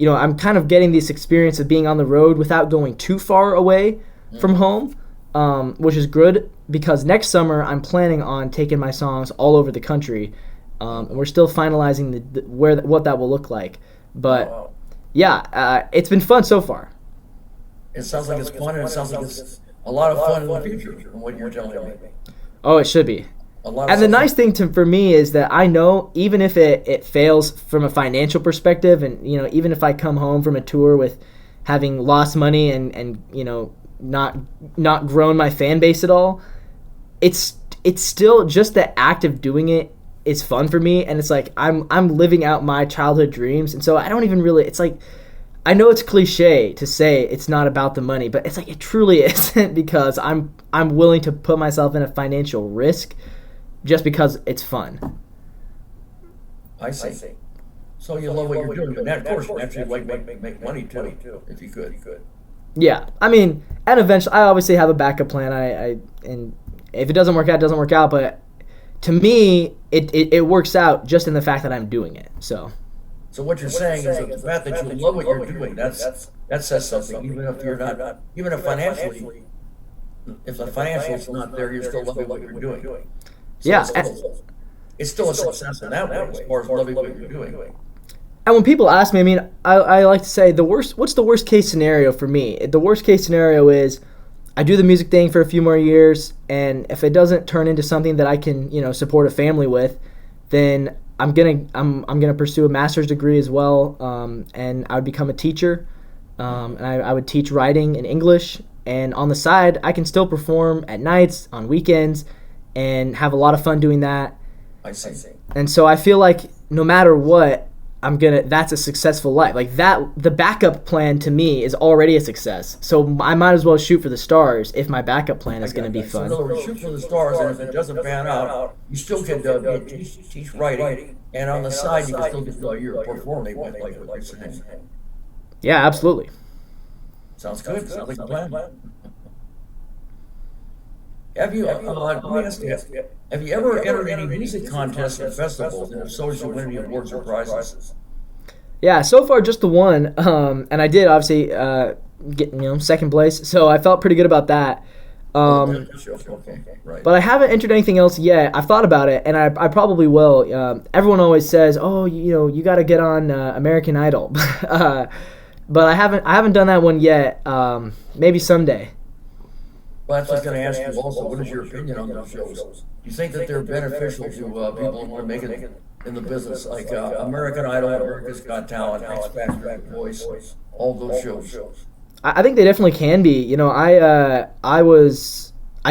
[SPEAKER 3] I'm kind of getting this experience of being on the road without going too far away from home, which is good, because next summer I'm planning on taking my songs all over the country, and we're still finalizing what that will look like, but it's been fun so far.
[SPEAKER 2] It sounds like it's fun, and it sounds like it's a lot of fun in the future from what you're telling me.
[SPEAKER 3] Oh, it should be. And the nice thing for me is that I know even if it fails from a financial perspective, and even if I come home from a tour with having lost money and not grown my fan base at all, it's still just the act of doing it is fun for me, and it's like I'm living out my childhood dreams, and so I don't even really. It's like, I know it's cliche to say it's not about the money, but it's like it truly isn't, because I'm willing to put myself in a financial risk just because it's fun.
[SPEAKER 2] I see. So you love what you're doing, but of course, naturally, like make money too, if you could.
[SPEAKER 3] Yeah, I mean, and eventually, I obviously have a backup plan. And if it doesn't work out, it doesn't work out. But to me, it works out just in the fact that I'm doing it. So
[SPEAKER 2] what you're saying is that the fact that you love what you're doing, that says something. Even if financially, if the financial's not there, you're still loving what you're doing. So it's still a success in that way, as far as loving what you're doing.
[SPEAKER 3] And when people ask me, I mean, I like to say what's the worst case scenario for me? The worst case scenario is I do the music thing for a few more years, and if it doesn't turn into something that I can, support a family with, then I'm gonna pursue a master's degree as well, and I would become a teacher, and I would teach writing and English, and on the side I can still perform at nights, on weekends, and have a lot of fun doing that.
[SPEAKER 2] I see.
[SPEAKER 3] And so I feel like no matter what, that's a successful life. Like that, the backup plan to me is already a success. So I might as well shoot for the stars if my backup plan is going to be fun.
[SPEAKER 2] So shoot for the stars, and if it doesn't pan out, you still can teach writing, and on the side you can still get your performing with, like what you're saying.
[SPEAKER 3] Yeah, absolutely.
[SPEAKER 2] Sounds good. Sounds like a plan. Have you? Let me ask you. Have you ever entered any music contests or festivals? And if so, did you win any awards or prizes?
[SPEAKER 3] Yeah, so far just the one, and I did obviously get second place, so I felt pretty good about that.
[SPEAKER 2] Okay, right.
[SPEAKER 3] But I haven't entered anything else yet. I've thought about it, and I probably will. Everyone always says, "Oh, you got to get on American Idol," but I haven't done that one yet. Maybe someday.
[SPEAKER 2] Well, that's what I was going to ask you also. What is your opinion on those shows? Do you think that they're beneficial to people who are making it in the business, like American Idol, America's Got Talent, X Factor, The Voice, all those shows?
[SPEAKER 3] I think they definitely can be. I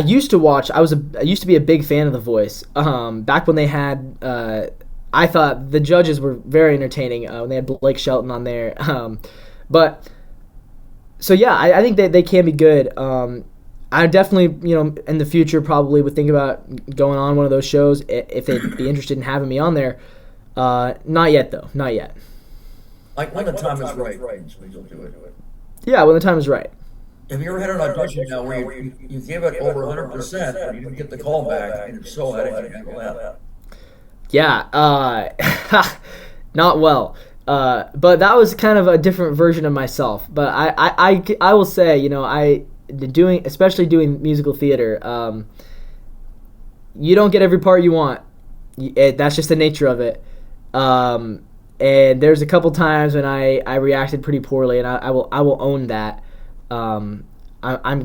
[SPEAKER 3] used to watch. I used to be a big fan of The Voice. Back when they had, I thought the judges were very entertaining when they had Blake Shelton on there. But so yeah, I think that they can be good. I definitely, in the future probably would think about going on one of those shows if they'd be interested in having me on there. Not yet though, not yet.
[SPEAKER 2] Like when the time is right, you'll do it.
[SPEAKER 3] Yeah, when the time is right.
[SPEAKER 2] Have you ever had an audition now where you gave it over 100%, but you didn't get the call back, and if so, how did you handle that?
[SPEAKER 3] Yeah, not well. But that was kind of a different version of myself. But I will say, especially doing musical theater, you don't get every part you want. That's just the nature of it. And there's a couple times when I reacted pretty poorly, and I will own that. I'm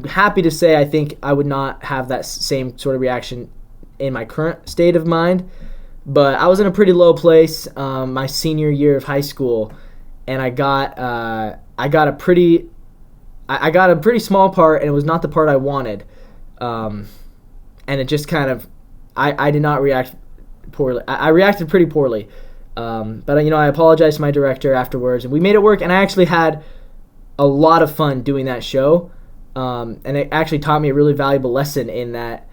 [SPEAKER 3] happy to say I think I would not have that same sort of reaction in my current state of mind, but I was in a pretty low place my senior year of high school, and I got a pretty small part, and it was not the part I wanted, and it just kind of I did not react poorly. I reacted pretty poorly, but I apologized to my director afterwards, and we made it work, and I actually had a lot of fun doing that show, and it actually taught me a really valuable lesson in that,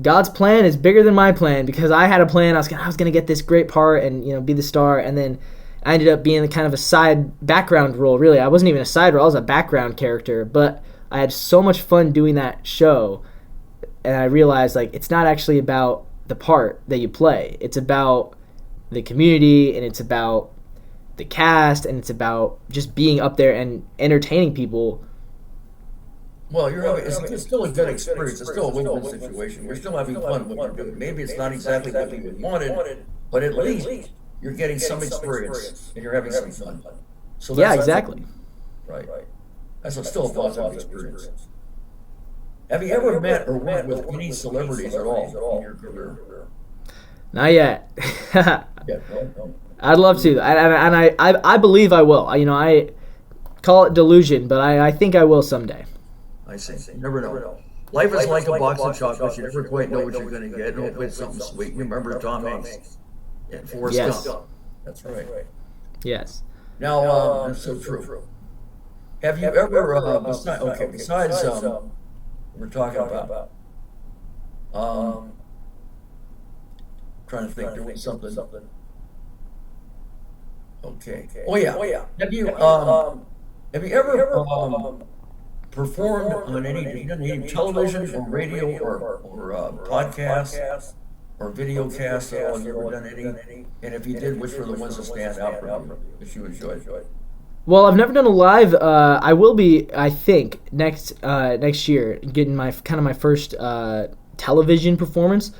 [SPEAKER 3] God's plan is bigger than my plan, because I had a plan. I was gonna get this great part and be the star, and then I ended up being kind of a side background role. Really, I wasn't even a side role; I was a background character. But I had so much fun doing that show, and I realized it's not actually about the part that you play. It's about the community, and it's about the cast, and it's about just being up there and entertaining people.
[SPEAKER 2] Well, it's still a good experience. It's still a win-win situation. You're still having fun with what you're doing. Maybe it's not exactly what you wanted, but at least you're getting some experience and you're having some fun. So
[SPEAKER 3] yeah, exactly.
[SPEAKER 2] Right. That's still a positive experience. Have you ever met or worked with any celebrities at all in your career?
[SPEAKER 3] Not yet.
[SPEAKER 2] Yeah, no.
[SPEAKER 3] I'd love to, and I believe I will. I call it delusion, but I think I will someday.
[SPEAKER 2] I see. You never know. Life is like a box of chocolates. You never quite know what you're going to get. And hopefully it's something sweet. You remember Tom Hanks and Forrest Gump. That's right.
[SPEAKER 3] Yes.
[SPEAKER 2] Now, that's so true. Have you ever, besides we're talking about, trying to think, doing something. Okay. Oh yeah. Have you ever performed on any television or radio or podcast or video cast at all? Have you ever done any? And if you did, which were the ones that stand out for you that you enjoyed?
[SPEAKER 3] Well, I've never done a live. I will be, I think, next year, getting my first television performance.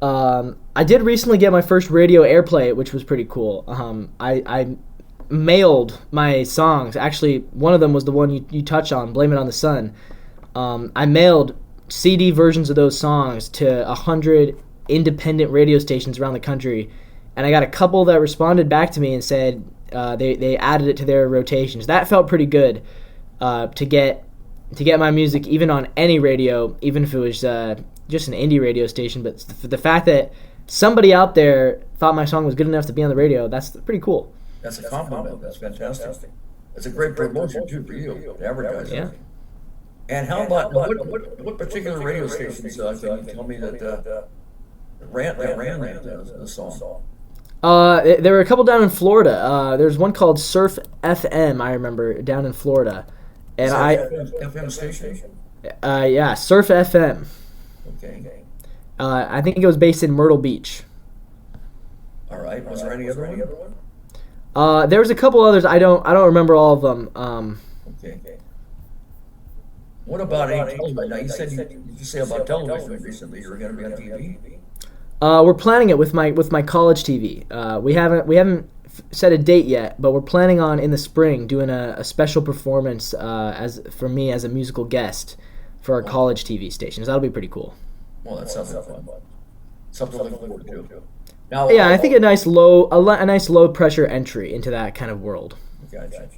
[SPEAKER 3] I did recently get my first radio airplay, which was pretty cool. I mailed my songs. Actually, one of them was the one you touch on, Blame It on the Sun. I mailed CD versions of those songs to 100 independent radio stations around the country, and I got a couple that responded back to me and said they added it to their rotations. That felt pretty good to get my music even on any radio, even if it was just an indie radio station. But the fact that somebody out there thought my song was good enough to be on the radio, that's pretty cool.
[SPEAKER 2] That's a compliment. That's fantastic. It's a great promotion too for you to advertise.
[SPEAKER 3] Yeah.
[SPEAKER 2] And how about what particular radio stations can you tell me that ran the song?
[SPEAKER 3] There were a couple down in Florida. There's one called Surf FM, I remember, down in Florida. And
[SPEAKER 2] FM station?
[SPEAKER 3] Yeah, Surf FM.
[SPEAKER 2] Okay.
[SPEAKER 3] I think it was based in Myrtle Beach.
[SPEAKER 2] All right. Was there any other one?
[SPEAKER 3] There was a couple others. I don't remember all of them.
[SPEAKER 2] Okay. What about any television? Now you said you say about television recently. You were going to be on TV.
[SPEAKER 3] We're planning it with my college TV. We haven't set a date yet, but we're planning on in the spring doing a special performance for me as a musical guest for our college TV stations. That'll be pretty cool.
[SPEAKER 2] Well, that sounds like fun. Something to look forward to. Now,
[SPEAKER 3] yeah, I think a nice low pressure entry into that kind of world.
[SPEAKER 2] Gotcha.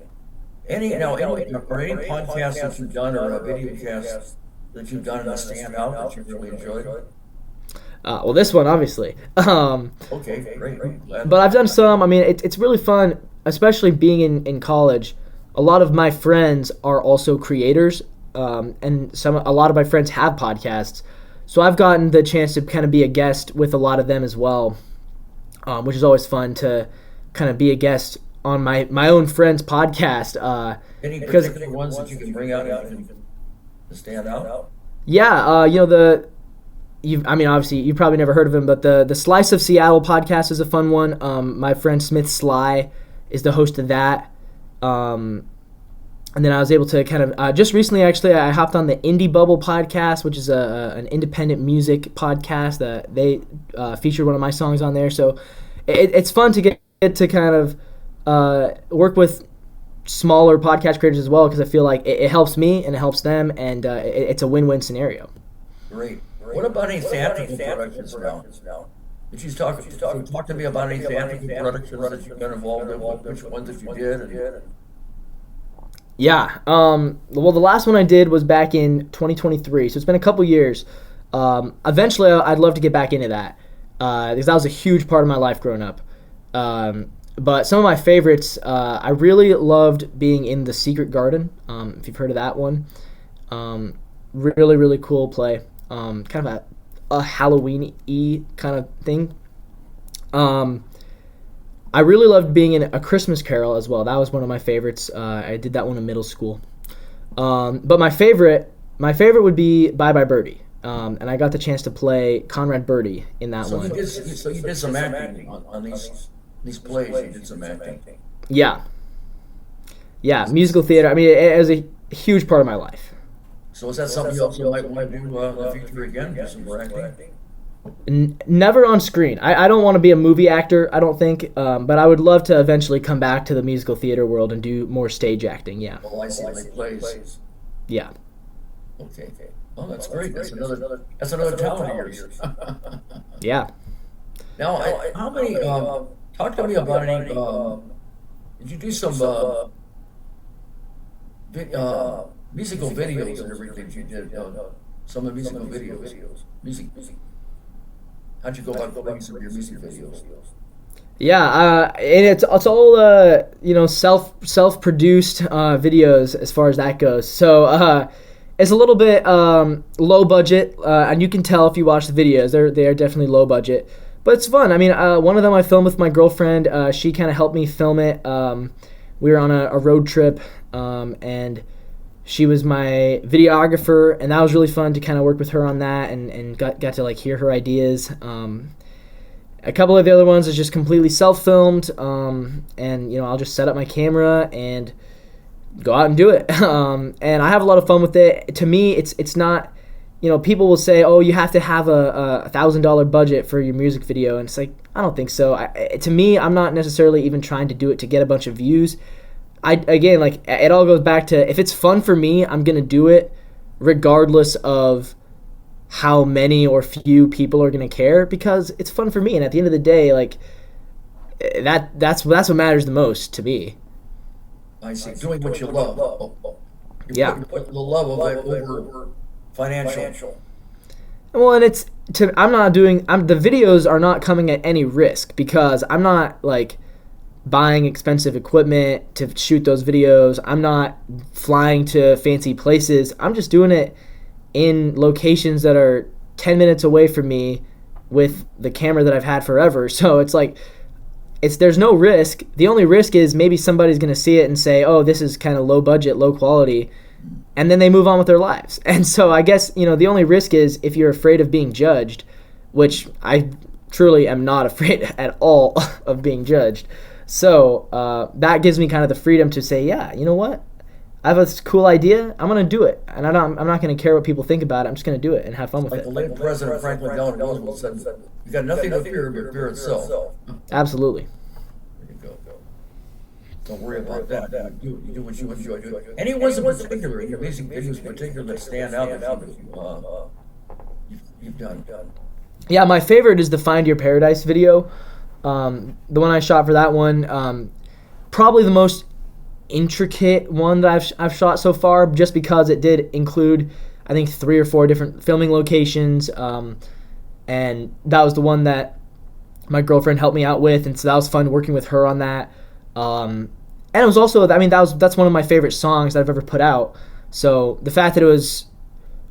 [SPEAKER 2] Any podcasts that you've done or a video cast that you've done that stand out that you really enjoyed?
[SPEAKER 3] Well, this one obviously.
[SPEAKER 2] Okay, great.
[SPEAKER 3] But I've done some. I mean, it's really fun especially being in college, a lot of my friends are also creators, and a lot of my friends have podcasts. So I've gotten the chance to kind of be a guest with a lot of them as well, which is always fun to kind of be a guest on my own friend's podcast.
[SPEAKER 2] Any particular ones that you can bring out and stand out?
[SPEAKER 3] Yeah, obviously you've probably never heard of him, but the Slice of Seattle podcast is a fun one. My friend Smith Sly is the host of that. And then I was able to kind of just recently, actually, I hopped on the Indie Bubble podcast, which is an independent music podcast that they featured one of my songs on there. So it's fun to get to kind of work with smaller podcast creators as well, because I feel like it helps me and it helps them, and it's a win-win scenario.
[SPEAKER 2] Great. What about any theatrical productions now? Did you talk to me about any theatrical productions that you've been involved in? Which ones that you did?
[SPEAKER 3] Yeah. Well, the last one I did was back in 2023, so it's been a couple years. Eventually, I'd love to get back into that, because that was a huge part of my life growing up. But some of my favorites, I really loved being in The Secret Garden, if you've heard of that one. Really, really cool play. Kind of a Halloween-y kind of thing. I really loved being in A Christmas Carol as well. That was one of my favorites. I did that one in middle school. But my favorite would be Bye Bye Birdie. And I got the chance to play Conrad Birdie in that one.
[SPEAKER 2] So you did some acting on these plays. You did some acting.
[SPEAKER 3] Yeah, musical theater. I mean, it was a huge part of my life.
[SPEAKER 2] So is that something you also might want to do in the future again? Do some more acting?
[SPEAKER 3] Never on screen. I don't want to be a movie actor, I don't think, but I would love to eventually come back to the musical theater world and do more stage acting, yeah.
[SPEAKER 2] Oh, I see, like plays.
[SPEAKER 3] Yeah.
[SPEAKER 2] Okay. Oh, that's great. That's another talent of yours.
[SPEAKER 3] Yeah.
[SPEAKER 2] Now, how many, talk to me about any, did you do some musical videos and everything you did? Some of the musical videos. Music. How'd you go about making some of your music videos?
[SPEAKER 3] Yeah, and it's all self-produced videos as far as that goes. So it's a little bit low budget, and you can tell if you watch the videos. They are definitely low budget, but it's fun. I mean, one of them I filmed with my girlfriend. She kind of helped me film it. We were on a road trip, and she was my videographer, and that was really fun to kind of work with her on that, and got to like hear her ideas. A couple of the other ones is just completely self-filmed, and I'll just set up my camera and go out and do it. And I have a lot of fun with it. To me, it's not, people will say, oh, you have to have a $1,000 budget for your music video, and it's like, I don't think so. To me, I'm not necessarily even trying to do it to get a bunch of views. It all goes back to, if it's fun for me, I'm going to do it regardless of how many or few people are going to care, because it's fun for me. And at the end of the day, that's what matters the most to me.
[SPEAKER 2] I see. Doing what you love.
[SPEAKER 3] Yeah.
[SPEAKER 2] Put the love of it over financial.
[SPEAKER 3] Well, and the videos are not coming at any risk, because I'm not buying expensive equipment to shoot those videos. I'm not flying to fancy places. I'm just doing it in locations that are 10 minutes away from me with the camera that I've had forever. So there's no risk. The only risk is maybe somebody's going to see it and say, oh, this is kind of low budget, low quality, and then they move on with their lives. And so I guess, the only risk is if you're afraid of being judged, which I truly am not afraid at all of being judged. So that gives me kind of the freedom to say, yeah, you know what? I have a cool idea. I'm going to do it. And I'm not going to care what people think about it. I'm just going to do it and have fun with it.
[SPEAKER 2] Like the late President Franklin Delano Roosevelt said, you got nothing to fear but fear itself.
[SPEAKER 3] Absolutely.
[SPEAKER 2] There you go. Don't worry about that. You do what you enjoy doing. Any ones in particular, in your music videos in particular, that stand out that you've done?
[SPEAKER 3] Yeah, my favorite is the Find Your Paradise video. The one I shot for that one, probably the most intricate one that I've shot so far, just because it did include, I think, 3 or 4 different filming locations, and that was the one that my girlfriend helped me out with, and so that was fun working with her on that. And it was also, I mean, that's one of my favorite songs that I've ever put out. So the fact that it was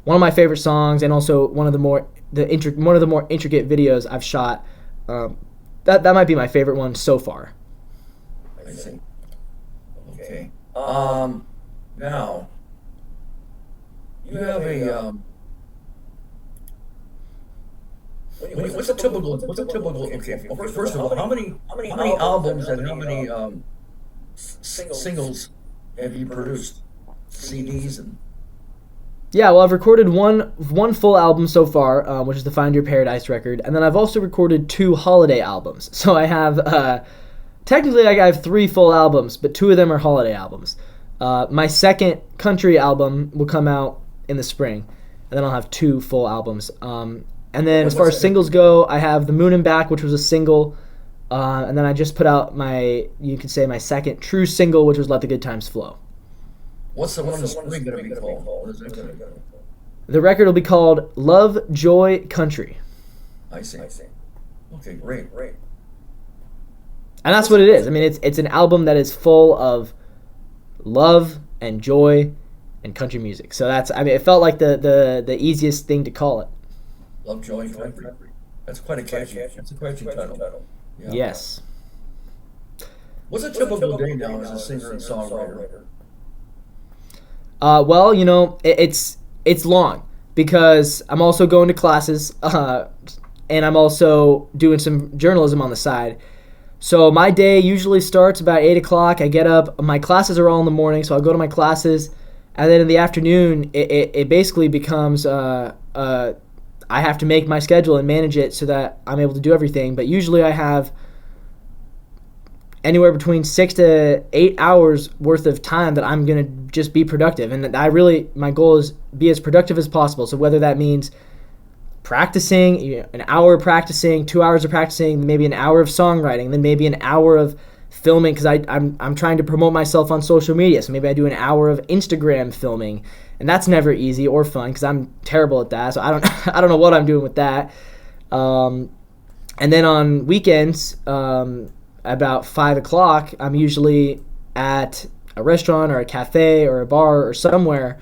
[SPEAKER 3] one of my favorite songs and also one of the more intricate videos I've shot, that might be my favorite one so far.
[SPEAKER 2] I see. Okay. Now, you have a what's a typical? Okay. Well, first of all, how many albums and how many singles have you produced? CDs and.
[SPEAKER 3] Yeah, well, I've recorded one full album so far, which is the Find Your Paradise record, and then I've also recorded 2 holiday albums. So I have, technically I have 3 full albums, but 2 of them are holiday albums. My second country album will come out in the spring, and then I'll have 2 full albums. And then as far as singles go, I have The Moon and Back, which was a single, and then I just put out my second true single, which was Let the Good Times Flow.
[SPEAKER 2] What's the one that's going to be called? What is it going to be?
[SPEAKER 3] The record will be called Love, Joy, Country.
[SPEAKER 2] I see. Okay, great.
[SPEAKER 3] And that's what it is. I mean, it's an album that is full of love and joy and country music. So it felt like the easiest thing to call it.
[SPEAKER 2] Love, Joy, Country. That's quite a catchy title. Yeah.
[SPEAKER 3] Yes.
[SPEAKER 2] What's a typical day now as a singer and songwriter?
[SPEAKER 3] Well, it's long because I'm also going to classes, and I'm also doing some journalism on the side. So my day usually starts about 8 o'clock. I get up. My classes are all in the morning, so I'll go to my classes, and then in the afternoon, it basically becomes I have to make my schedule and manage it so that I'm able to do everything. But usually I have anywhere between 6 to 8 hours worth of time that I'm going to just be productive. And my goal is be as productive as possible. So whether that means practicing, an hour practicing, 2 hours of practicing, maybe an hour of songwriting, then maybe an hour of filming because I'm trying to promote myself on social media. So maybe I do an hour of Instagram filming. And that's never easy or fun because I'm terrible at that. So I don't know what I'm doing with that. And then on weekends, about 5 o'clock, I'm usually at a restaurant or a cafe or a bar or somewhere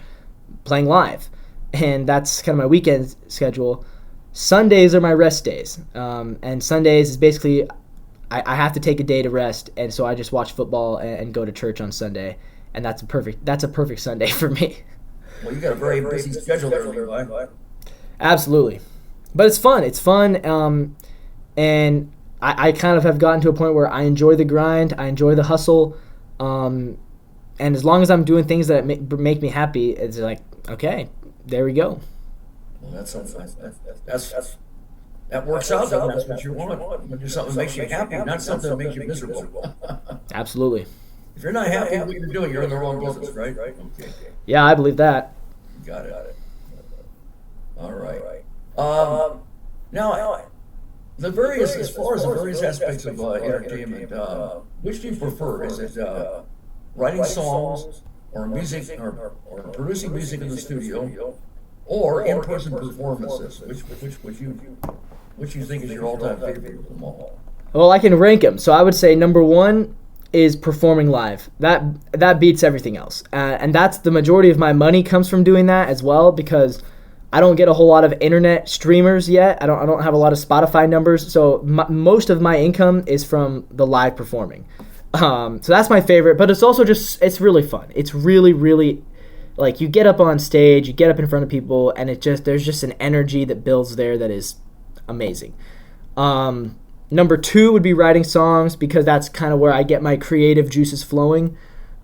[SPEAKER 3] playing live. And that's kind of my weekend schedule. Sundays are my rest days. And Sundays is basically, I have to take a day to rest. And so I just watch football and go to church on Sunday. And that's a perfect Sunday for me.
[SPEAKER 2] Well, you got a very busy schedule there, Levi.
[SPEAKER 3] Absolutely. But it's fun. And I kind of have gotten to a point where I enjoy the grind. I enjoy the hustle. And as long as I'm doing things that make me happy, it's like, okay, there we go.
[SPEAKER 2] Well, that works out. That's what you want. You do something that makes you happy, not something that makes you miserable.
[SPEAKER 3] Absolutely.
[SPEAKER 2] If you're not happy with what you're doing, you're in the wrong business, right? Okay.
[SPEAKER 3] Yeah, I believe that.
[SPEAKER 2] Got it. All right. Now, as far as the various aspects of entertainment, which do you prefer? Is it writing songs, or music, or producing music in the studio, or in-person performances? Which you think is your all-time favorite of them all?
[SPEAKER 3] Well, I can rank them. So I would say number 1 is performing live. That beats everything else, and that's the majority of my money comes from doing that as well because I don't get a whole lot of internet streamers yet. I don't have a lot of Spotify numbers, so most of my income is from the live performing. So that's my favorite, but it's also it's really fun. It's really, really, like, you get up on stage, you get up in front of people, and there's just an energy that builds there that is amazing. Number 2 would be writing songs because that's kind of where I get my creative juices flowing.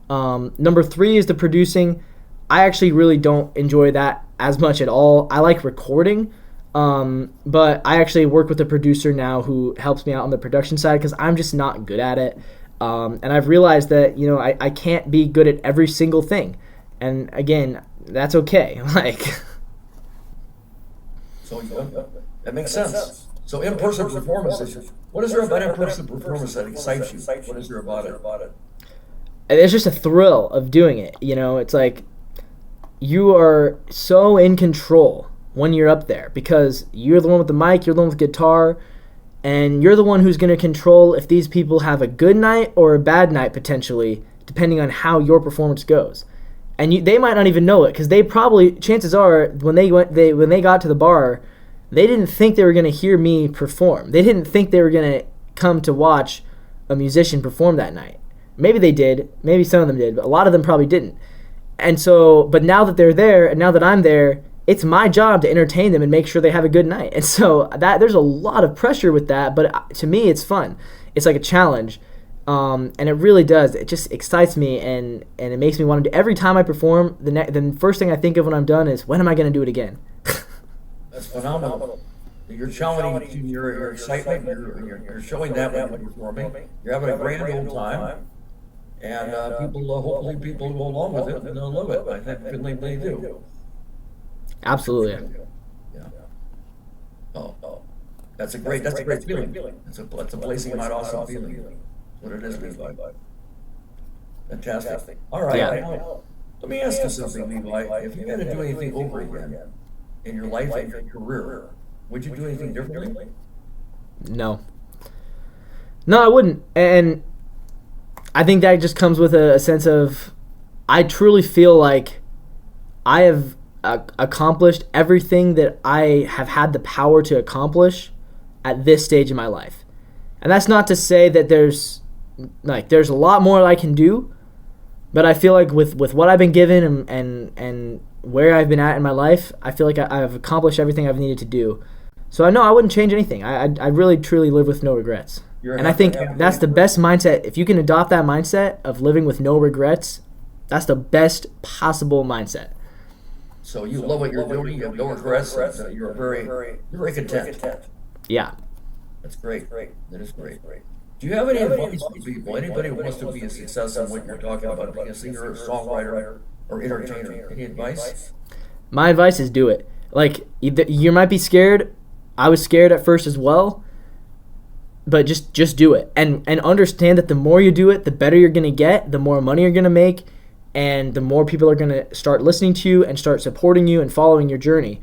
[SPEAKER 3] Number 3 is the producing. I actually really don't enjoy that as much at all. I like recording, but I actually work with a producer now who helps me out on the production side because I'm just not good at it. And I've realized that, I can't be good at every single thing. And again, that's okay.
[SPEAKER 2] So that makes sense. So in-person performances, what is there about in-person performance that excites you? What is there about it?
[SPEAKER 3] There's just a thrill of doing it. It's like you are so in control when you're up there because you're the one with the mic, you're the one with the guitar, And you're the one who's going to control if these people have a good night or a bad night potentially, depending on how your performance goes. And they might not even know it, because they probably, chances are, when they got to the bar, they didn't think they were going to hear me perform. They didn't think they were going to come to watch a musician perform that night. Maybe they did. Maybe some of them did, but a lot of them probably didn't. And so, but now that they're there, and now that I'm there, it's my job to entertain them and make sure they have a good night. And so there's a lot of pressure with that, but to me, it's fun. It's like a challenge, and it really does. It just excites me, and it makes me want to do. Every time I perform, the first thing I think of when I'm done is, when am I going to do it again?
[SPEAKER 2] That's phenomenal. You're challenging your excitement. You're showing that when you're performing. You're having a grand old time, and hopefully people will go along with it and they'll love it. I think they do.
[SPEAKER 3] Absolutely.
[SPEAKER 2] Yeah. Oh, that's a great feeling. It's a blazing hot, awesome feeling. That's what it is, Levi. Fantastic. All right.
[SPEAKER 3] Yeah.
[SPEAKER 2] Now, let me ask you something, Levi. If you had to do anything over again in your life and your career, would you do anything differently?
[SPEAKER 3] No, I wouldn't. And I think that just comes with a sense of, I truly feel like I have accomplished everything that I have had the power to accomplish at this stage in my life. And that's not to say that there's a lot more I can do, but I feel like with what I've been given and where I've been at in my life, I feel like I've accomplished everything I've needed to do. So I know I wouldn't change anything. I really truly live with no regrets. And I think that's the best mindset. If you can adopt that mindset of living with no regrets, that's the best possible mindset.
[SPEAKER 2] So you love what you're doing, you have no regrets, you're very content.
[SPEAKER 3] Yeah.
[SPEAKER 2] That's great. That is great. Do you have any advice for people? Anybody who wants to be a success in what you're talking about, being a singer, a songwriter, or entertainer? Any advice?
[SPEAKER 3] My advice is do it. Like, you might be scared. I was scared at first as well. But just do it. And understand that the more you do it, the better you're going to get, the more money you're going to make, and the more people are going to start listening to you and start supporting you and following your journey.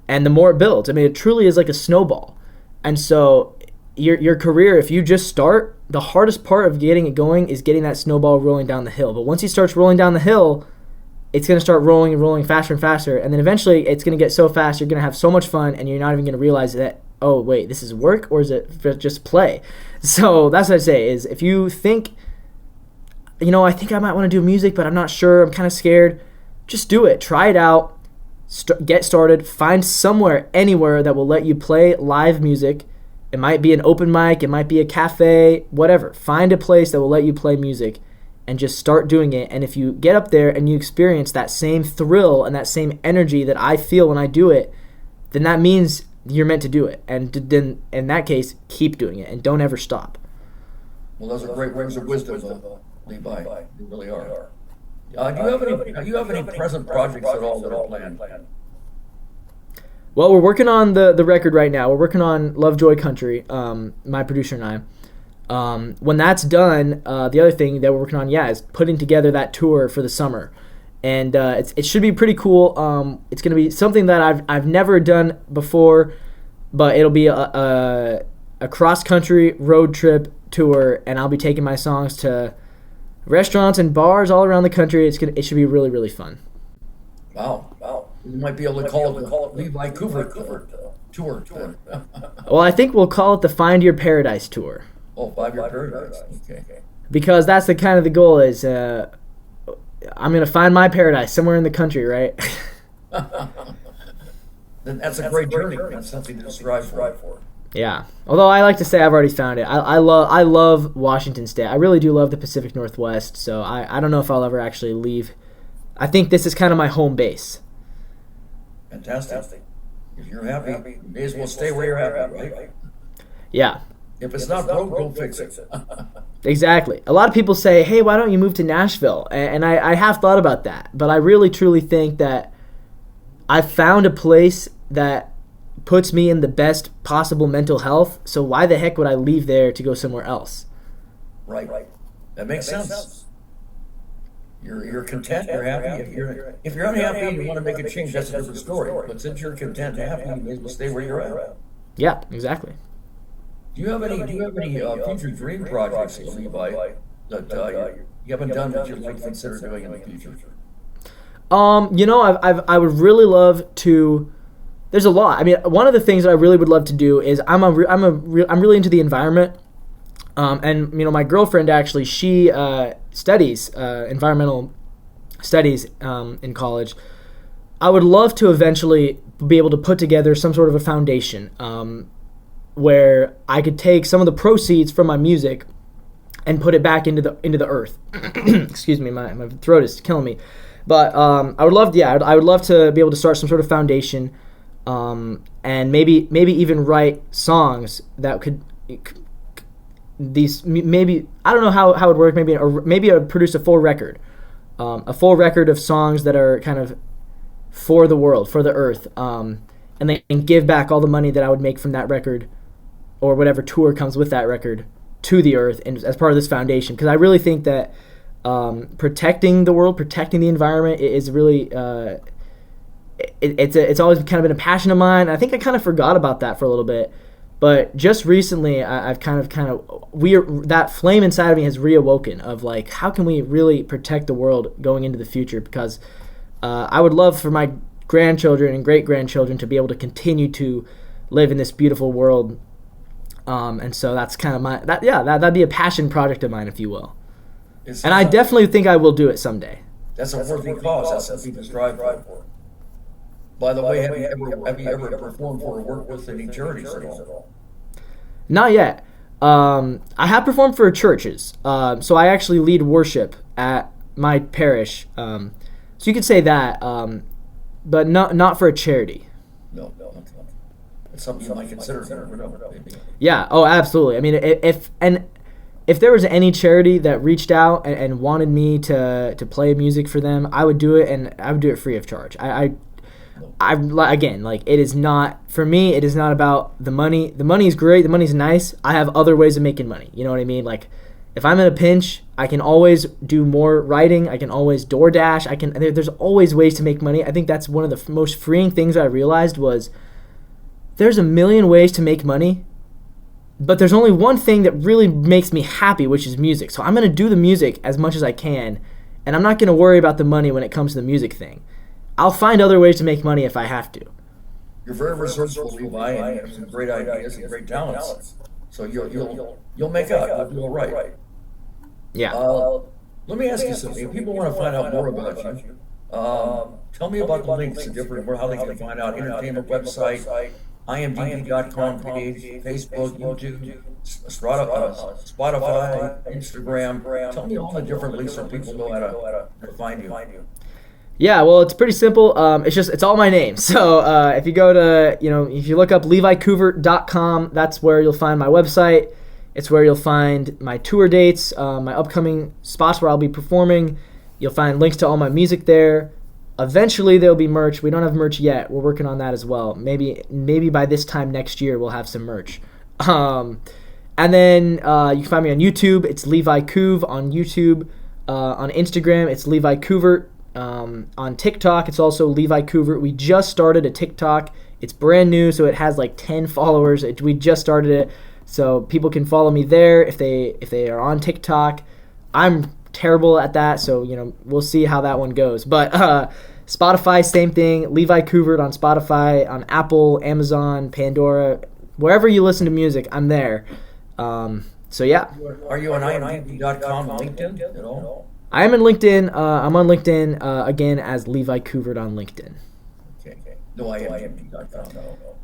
[SPEAKER 3] And the more it builds. I mean, it truly is like a snowball. And so your career, if you just start, the hardest part of getting it going is getting that snowball rolling down the hill. But once it starts rolling down the hill, it's going to start rolling and rolling faster and faster. And then eventually it's going to get so fast, you're going to have so much fun, and you're not even going to realize that, oh, wait, this is work, or is it just play? So that's what I say, is if you think, I think I might want to do music, but I'm not sure, I'm kind of scared, just do it. Try it out. Get started. Find somewhere, anywhere that will let you play live music. It might be an open mic. It might be a cafe, whatever. Find a place that will let you play music and just start doing it. And if you get up there and you experience that same thrill and that same energy that I feel when I do it, then that means you're meant to do it. And then, in that case, keep doing it and don't ever stop.
[SPEAKER 2] Well, those are great words of wisdom, Levi. They really are. Do you have any present projects at all that are planned?
[SPEAKER 3] Well, we're working on the record right now. We're working on Love Joy Country, my producer and I. When that's done, the other thing that we're working on, is putting together that tour for the summer. And it should be pretty cool. It's going to be something that I've never done before, but it'll be a cross-country road trip tour, and I'll be taking my songs to restaurants and bars all around the country. It should be really, really fun.
[SPEAKER 2] Wow. You might be able to call it LEVI COOVERT tour.
[SPEAKER 3] Well, I think we'll call it the Find Your Paradise Tour.
[SPEAKER 2] Oh, Find Your Paradise. Okay.
[SPEAKER 3] Because that's the kind of the goal is, I'm going to find my paradise somewhere in the country, right?
[SPEAKER 2] That's a great journey. That's something to strive for.
[SPEAKER 3] Yeah. Although I like to say I've already found it. I love Washington State. I really do love the Pacific Northwest, so I don't know if I'll ever actually leave. I think this is kind of my home base.
[SPEAKER 2] Fantastic. If you're happy, you may as well stay where you're happy, right?
[SPEAKER 3] Yeah.
[SPEAKER 2] If it's not broke, don't fix it.
[SPEAKER 3] Exactly. A lot of people say, hey, why don't you move to Nashville? And I have thought about that. But I really, truly think that I've found a place that puts me in the best possible mental health. So why the heck would I leave there to go somewhere else?
[SPEAKER 2] Right. That makes sense. You're content, you're happy. If you're unhappy and you want to make a change, that's a different story. But since you're content and happy, you may as well stay where you're at.
[SPEAKER 3] Yeah, exactly.
[SPEAKER 2] Do you have any future dream projects, Levi, that you haven't done that you'd like to consider doing in the future?
[SPEAKER 3] I would really love to. There's a lot. I mean, one of the things that I really would love to do is I'm really into the environment. And my girlfriend actually, she studies environmental studies in college. I would love to eventually be able to put together some sort of a foundation where I could take some of the proceeds from my music and put it back into the earth. Excuse me, my throat is killing me. But I would love, I would love to be able to start some sort of foundation, and maybe even write songs that could. Maybe I don't know how it would work. Maybe I would produce a full record of songs that are kind of for the world, for the earth, and then give back all the money that I would make from that record, or whatever tour comes with that record, to the earth, and as part of this foundation. Because I really think that protecting the world, protecting the environment is really it's always kind of been a passion of mine. I think I kind of forgot about that for a little bit. But just recently, I've that flame inside of me has reawoken of like, how can we really protect the world going into the future? Because I would love for my grandchildren and great-grandchildren to be able to continue to live in this beautiful world. And so that's kind of that'd be a passion project of mine, if you will. And I definitely think I will do it someday.
[SPEAKER 2] That's a worthy cause. That's something to strive for. By the way, have you ever performed or worked with any charities at all?
[SPEAKER 3] Not yet. I have performed for churches. So I actually lead worship at my parish. So you could say that, but not for a charity.
[SPEAKER 2] No. It's something you might consider. Maybe.
[SPEAKER 3] Yeah. Oh, absolutely. I mean, if there was any charity that reached out and wanted me to play music for them, I would do it, and I would do it free of charge. Again, like, it is not, for me, it is not about the money. The money is great. The money's nice. I have other ways of making money. You know what I mean? Like, if I'm in a pinch, I can always do more writing. I can always DoorDash. There's always ways to make money. I think that's one of the most freeing things I realized was there's a million ways to make money, but there's only one thing that really makes me happy, which is music. So I'm going to do the music as much as I can, and I'm not going to worry about the money when it comes to the music thing. I'll find other ways to make money if I have to.
[SPEAKER 2] You're very resourceful, Levi, and you have some great ideas and great talents. So you'll make out. You'll do all right.
[SPEAKER 3] Yeah.
[SPEAKER 2] Let me ask you something. If people want to find out more about you, tell me about the links to how they can find out. Entertainment website, imdb.com page, Facebook, YouTube, Spotify, Instagram. Tell me all the different links so people know how to find you.
[SPEAKER 3] Yeah, well, it's pretty simple. It's all my name. So if you go to, if you look up LeviCoovert.com, that's where you'll find my website. It's where you'll find my tour dates, my upcoming spots where I'll be performing. You'll find links to all my music there. Eventually, there'll be merch. We don't have merch yet. We're working on that as well. Maybe by this time next year, we'll have some merch. And then you can find me on YouTube. It's Levi Coov on YouTube. On Instagram, it's Levi Coovert. On TikTok, it's also Levi Coovert. We just started a TikTok. It's brand new, so it has like 10 followers. We just started it, so people can follow me there if they are on TikTok. I'm terrible at that, so we'll see how that one goes. But Spotify, same thing. Levi Coovert on Spotify, on Apple, Amazon, Pandora, wherever you listen to music, I'm there. So yeah.
[SPEAKER 2] Are you on imdb.com, LinkedIn at all?
[SPEAKER 3] I am in LinkedIn. I'm on LinkedIn again as Levi Coovert on LinkedIn.
[SPEAKER 2] Okay. No, imdb.com.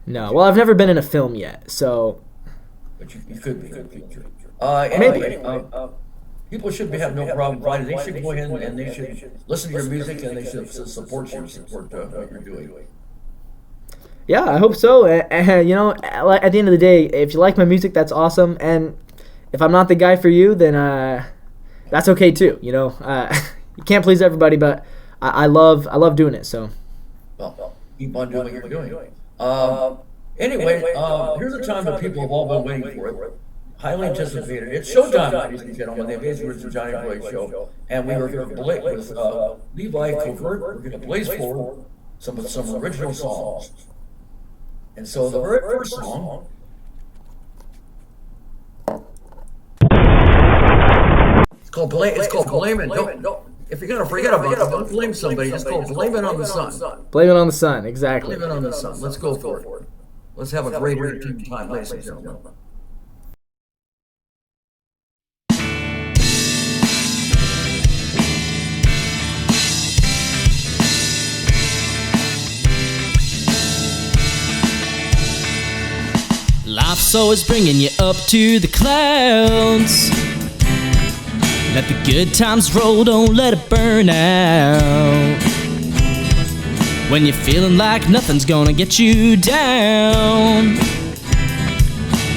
[SPEAKER 3] No. Well, I've never been in a film yet, so.
[SPEAKER 2] But you could be in the future.
[SPEAKER 3] Maybe.
[SPEAKER 2] People should have no problem finding. They should go in and they should listen to your music and they should support you, support what you're doing.
[SPEAKER 3] Yeah, I hope so. At the end of the day, if you like my music, that's awesome. And if I'm not the guy for you, then that's okay too. You can't please everybody, but I love doing it. So,
[SPEAKER 2] well, keep on doing what you're doing. Anyway, here's a time that people have all been waiting for it. Highly anticipated. It's showtime, ladies and gentlemen. The Amazing Rich and Johnny Blaze show, and we are going to play with Levi Coovert. We're going to blaze forward some original songs. And so the very first song called blame. It's called blaming. Don't. If you're gonna forget about it, don't blame somebody. Just call blame it on the sun.
[SPEAKER 3] Blame it on the sun. Exactly.
[SPEAKER 2] Blame it on the sun. Let's go for it. Let's have a great entertainment time, ladies and gentlemen.
[SPEAKER 4] Life's always bringing you up to the clouds. Let the good times roll, don't let it burn out. When you're feeling like nothing's gonna get you down,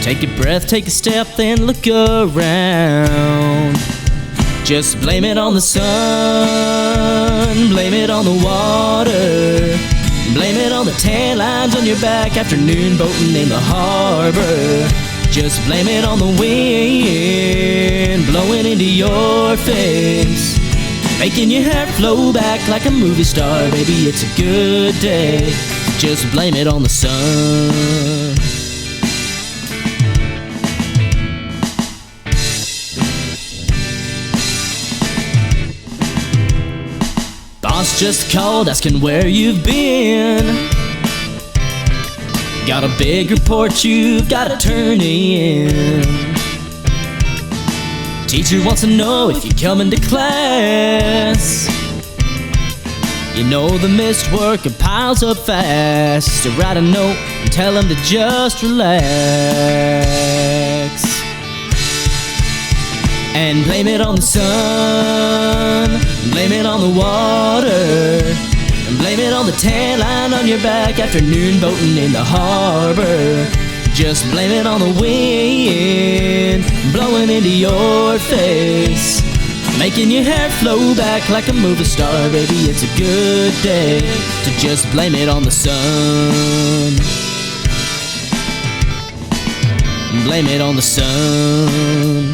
[SPEAKER 4] take a breath, take a step, then look around. Just blame it on the sun, blame it on the water, blame it on the tan lines on your back, afternoon boating in the harbor. Just blame it on the wind blowing into your face, making your hair flow back like a movie star. Baby, it's a good day. Just blame it on the sun. Boss just called asking where you've been. Got a big report you've gotta turn in. Teacher wants to know if you're coming to class. You know the missed work and piles up fast. So write a note and tell him to just relax. And blame it on the sun, blame it on the water, and blame it on the tan line on your back, afternoon boating in the harbor. Just blame it on the wind blowing into your face, making your hair flow back like a movie star. Baby, it's a good day to just blame it on the sun. Blame it on the sun.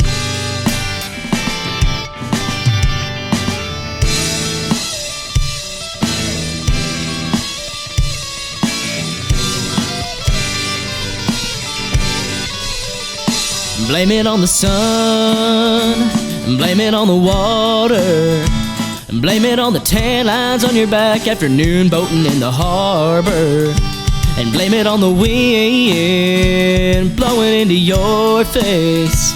[SPEAKER 4] Blame it on the sun, blame it on the water, and blame it on the tan lines on your back, afternoon boating in the harbor. And blame it on the wind blowing into your face,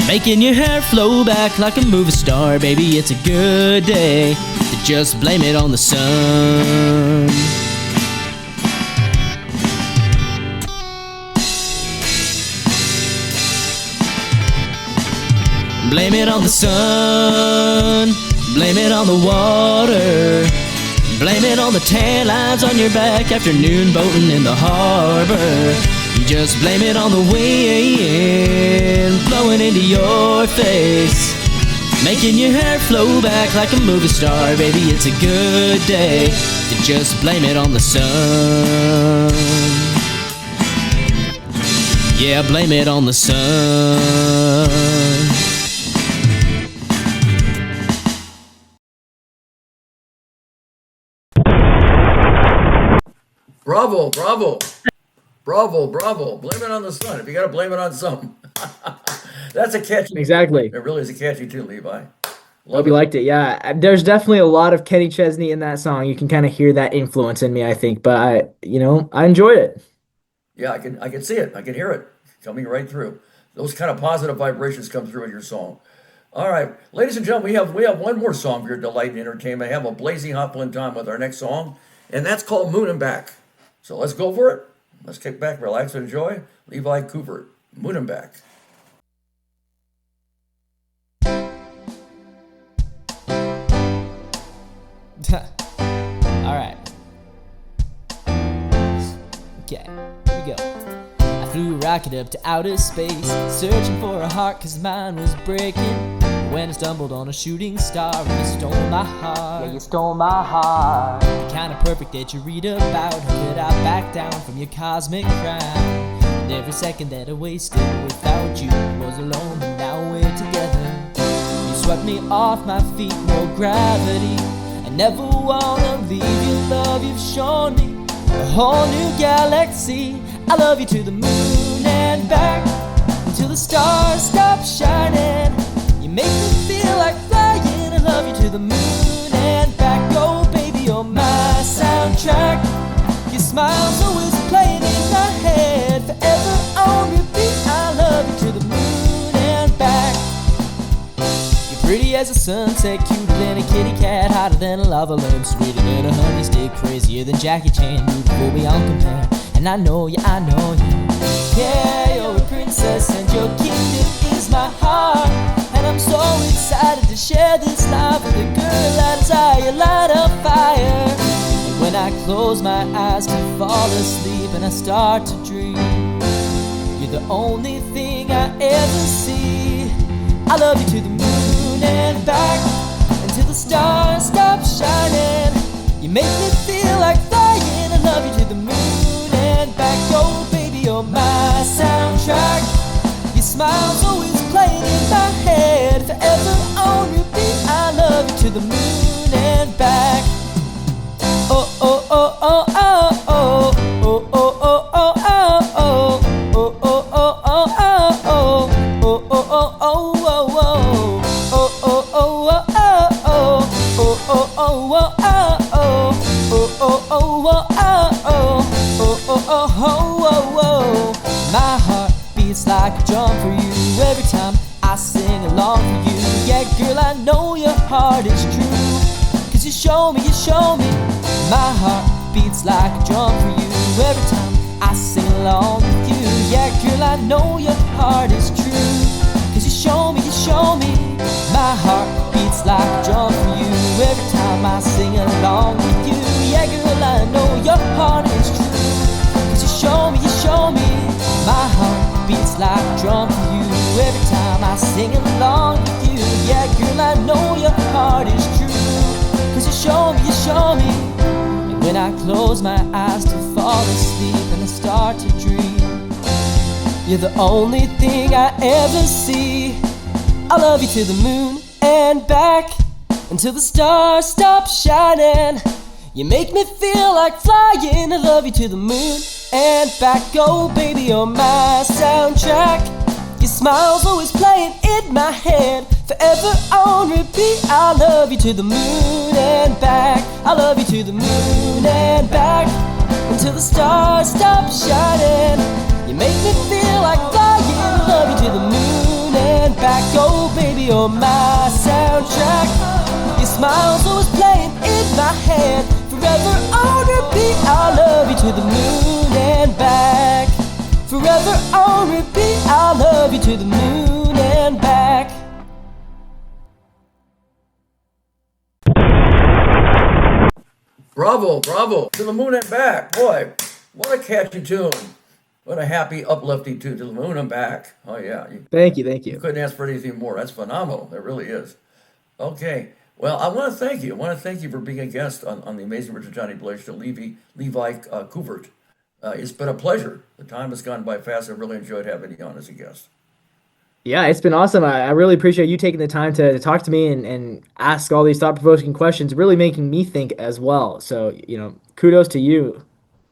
[SPEAKER 4] making your hair flow back like a movie star. Baby, it's a good day to just blame it on the sun. Blame it on the sun, blame it on the water, blame it on the tan lines on your back, afternoon boating in the harbor. Just blame it on the wind blowing into your face, making your hair flow back like a movie star. Baby, it's a good day to just blame it on the sun. Yeah, blame it on the sun.
[SPEAKER 2] Bravo, bravo, bravo, bravo. Blame it on the sun. If you got to blame it on something. That's a catchy.
[SPEAKER 3] Exactly.
[SPEAKER 2] It really is a catchy tune, Levi.
[SPEAKER 3] Hope you liked it. Yeah, there's definitely a lot of Kenny Chesney in that song. You can kind of hear that influence in me, I think. But I enjoyed it.
[SPEAKER 2] Yeah, I can see it. I can hear it coming right through. Those kind of positive vibrations come through in your song. All right, ladies and gentlemen, we have one more song for your delight and entertainment. Have a blazing hot fun time with our next song, and that's called Moon and Back. So let's go for it. Let's kick back, relax, and enjoy. Levi Coovert, Moon and Back.
[SPEAKER 4] All right. Okay, here we go. I flew a rocket up to outer space, searching for a heart 'cause mine was breaking. When I stumbled on a shooting star and you stole my heart. Yeah, you stole my heart. The kind of perfect that you read about. How could I back down from your cosmic crown? And every second that I wasted without you was alone, but now we're together. You swept me off my feet, no gravity. I never wanna leave your love, you've shown me a whole new galaxy. I love you to the moon and back, until the stars stop shining. You make me feel like to the moon and back. Oh baby, you're my soundtrack. Your smile's always playing in my head, forever on repeat. I love you to the moon and back. You're pretty as a sunset, cuter than a kitty cat, hotter than a lava lamp, sweeter than a honey stick, crazier than Jackie Chan, beautiful beyond compare. And I know you, I know you. Yeah, you're a princess and your kingdom is my heart. And I'm so excited to share this life with a girl that desire, light a fire. And when I close my eyes to fall asleep and I start to dream, you're the only thing I ever see. I love you to the moon and back, until the stars stop shining. You make me feel like flying. I love you to the moon and back. Oh baby, you're my soundtrack. Your smile's always playing in my head, forever on repeat. I love you to the moon and back. Oh oh oh oh oh oh oh oh oh oh oh oh oh oh oh oh oh oh oh oh my heart beats like a drum for you every time I sing along for you. Yeah, girl, I know your heart is true, 'cause you show me. My heart beats like a drum for you every time I sing along with you. Yeah, girl, I know your heart is true, 'cause you show me. My heart beats like a drum for you every time I sing along with you. Yeah, girl, I know your heart is true, 'cause you show me. My heart beats like a drum for you every time I sing along with you. Yeah, girl, I know your heart is true, 'cause you show me. And when I close my eyes to fall asleep and I start to dream, you're the only thing I ever see. I love you to the moon and back, until the stars stop shining. You make me feel like flying. I love you to the moon and back. Oh baby, you're my soundtrack. Your smile's always playing in my head, forever on repeat. I love you to the moon and back. I love you to the moon and back, until the stars stop shining. You make me feel like flying. I love you to the moon and back. Oh baby, you're my soundtrack. Your smile's always playing in my head, forever on repeat. I love you to the moon and back. Forever on repeat. I love you to the moon and back.
[SPEAKER 2] Bravo, to the moon and back. Boy, what a catchy tune. What a happy, uplifting tune. To the moon and back. Oh yeah.
[SPEAKER 3] Thank you.
[SPEAKER 2] You couldn't ask for anything more. That's phenomenal. It really is. Okay. Well, I want to thank you. I want to thank you for being a guest on the Amazing Richard Johnny Blaze show, Levi Coovert. It's been a pleasure. The time has gone by fast. I really enjoyed having you on as a guest.
[SPEAKER 3] Yeah, it's been awesome. I really appreciate you taking the time to talk to me and ask all these thought-provoking questions, really making me think as well. So, kudos to you.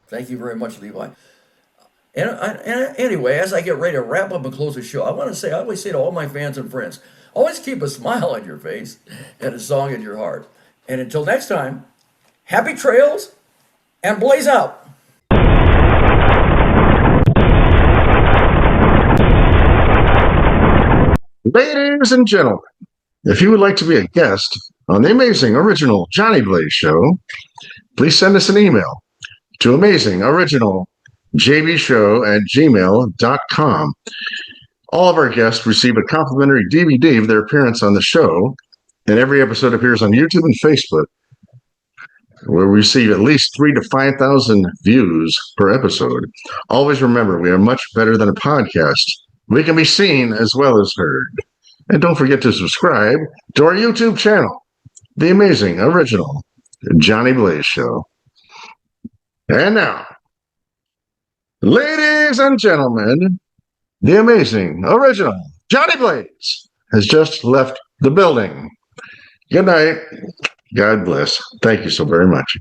[SPEAKER 2] Thank you very much, Levi. And anyway, as I get ready to wrap up and close the show, I always say to all my fans and friends, always keep a smile on your face and a song in your heart. And until next time, happy trails and blaze out.
[SPEAKER 1] Ladies and gentlemen, if you would like to be a guest on the Amazing Original Johnny Blaze Show, please send us an email to amazingoriginalJBshow@gmail.com. All of our guests receive a complimentary DVD of their appearance on the show, and every episode appears on YouTube and Facebook, where we receive at least 3,000 to 5,000 views per episode. Always remember, we are much better than a podcast. We can be seen as well as heard. And don't forget to subscribe to our YouTube channel, The Amazing Original Johnny Blaze Show. And now, ladies and gentlemen, The Amazing Original Johnny Blaze has just left the building. Good night. God bless. Thank you so very much.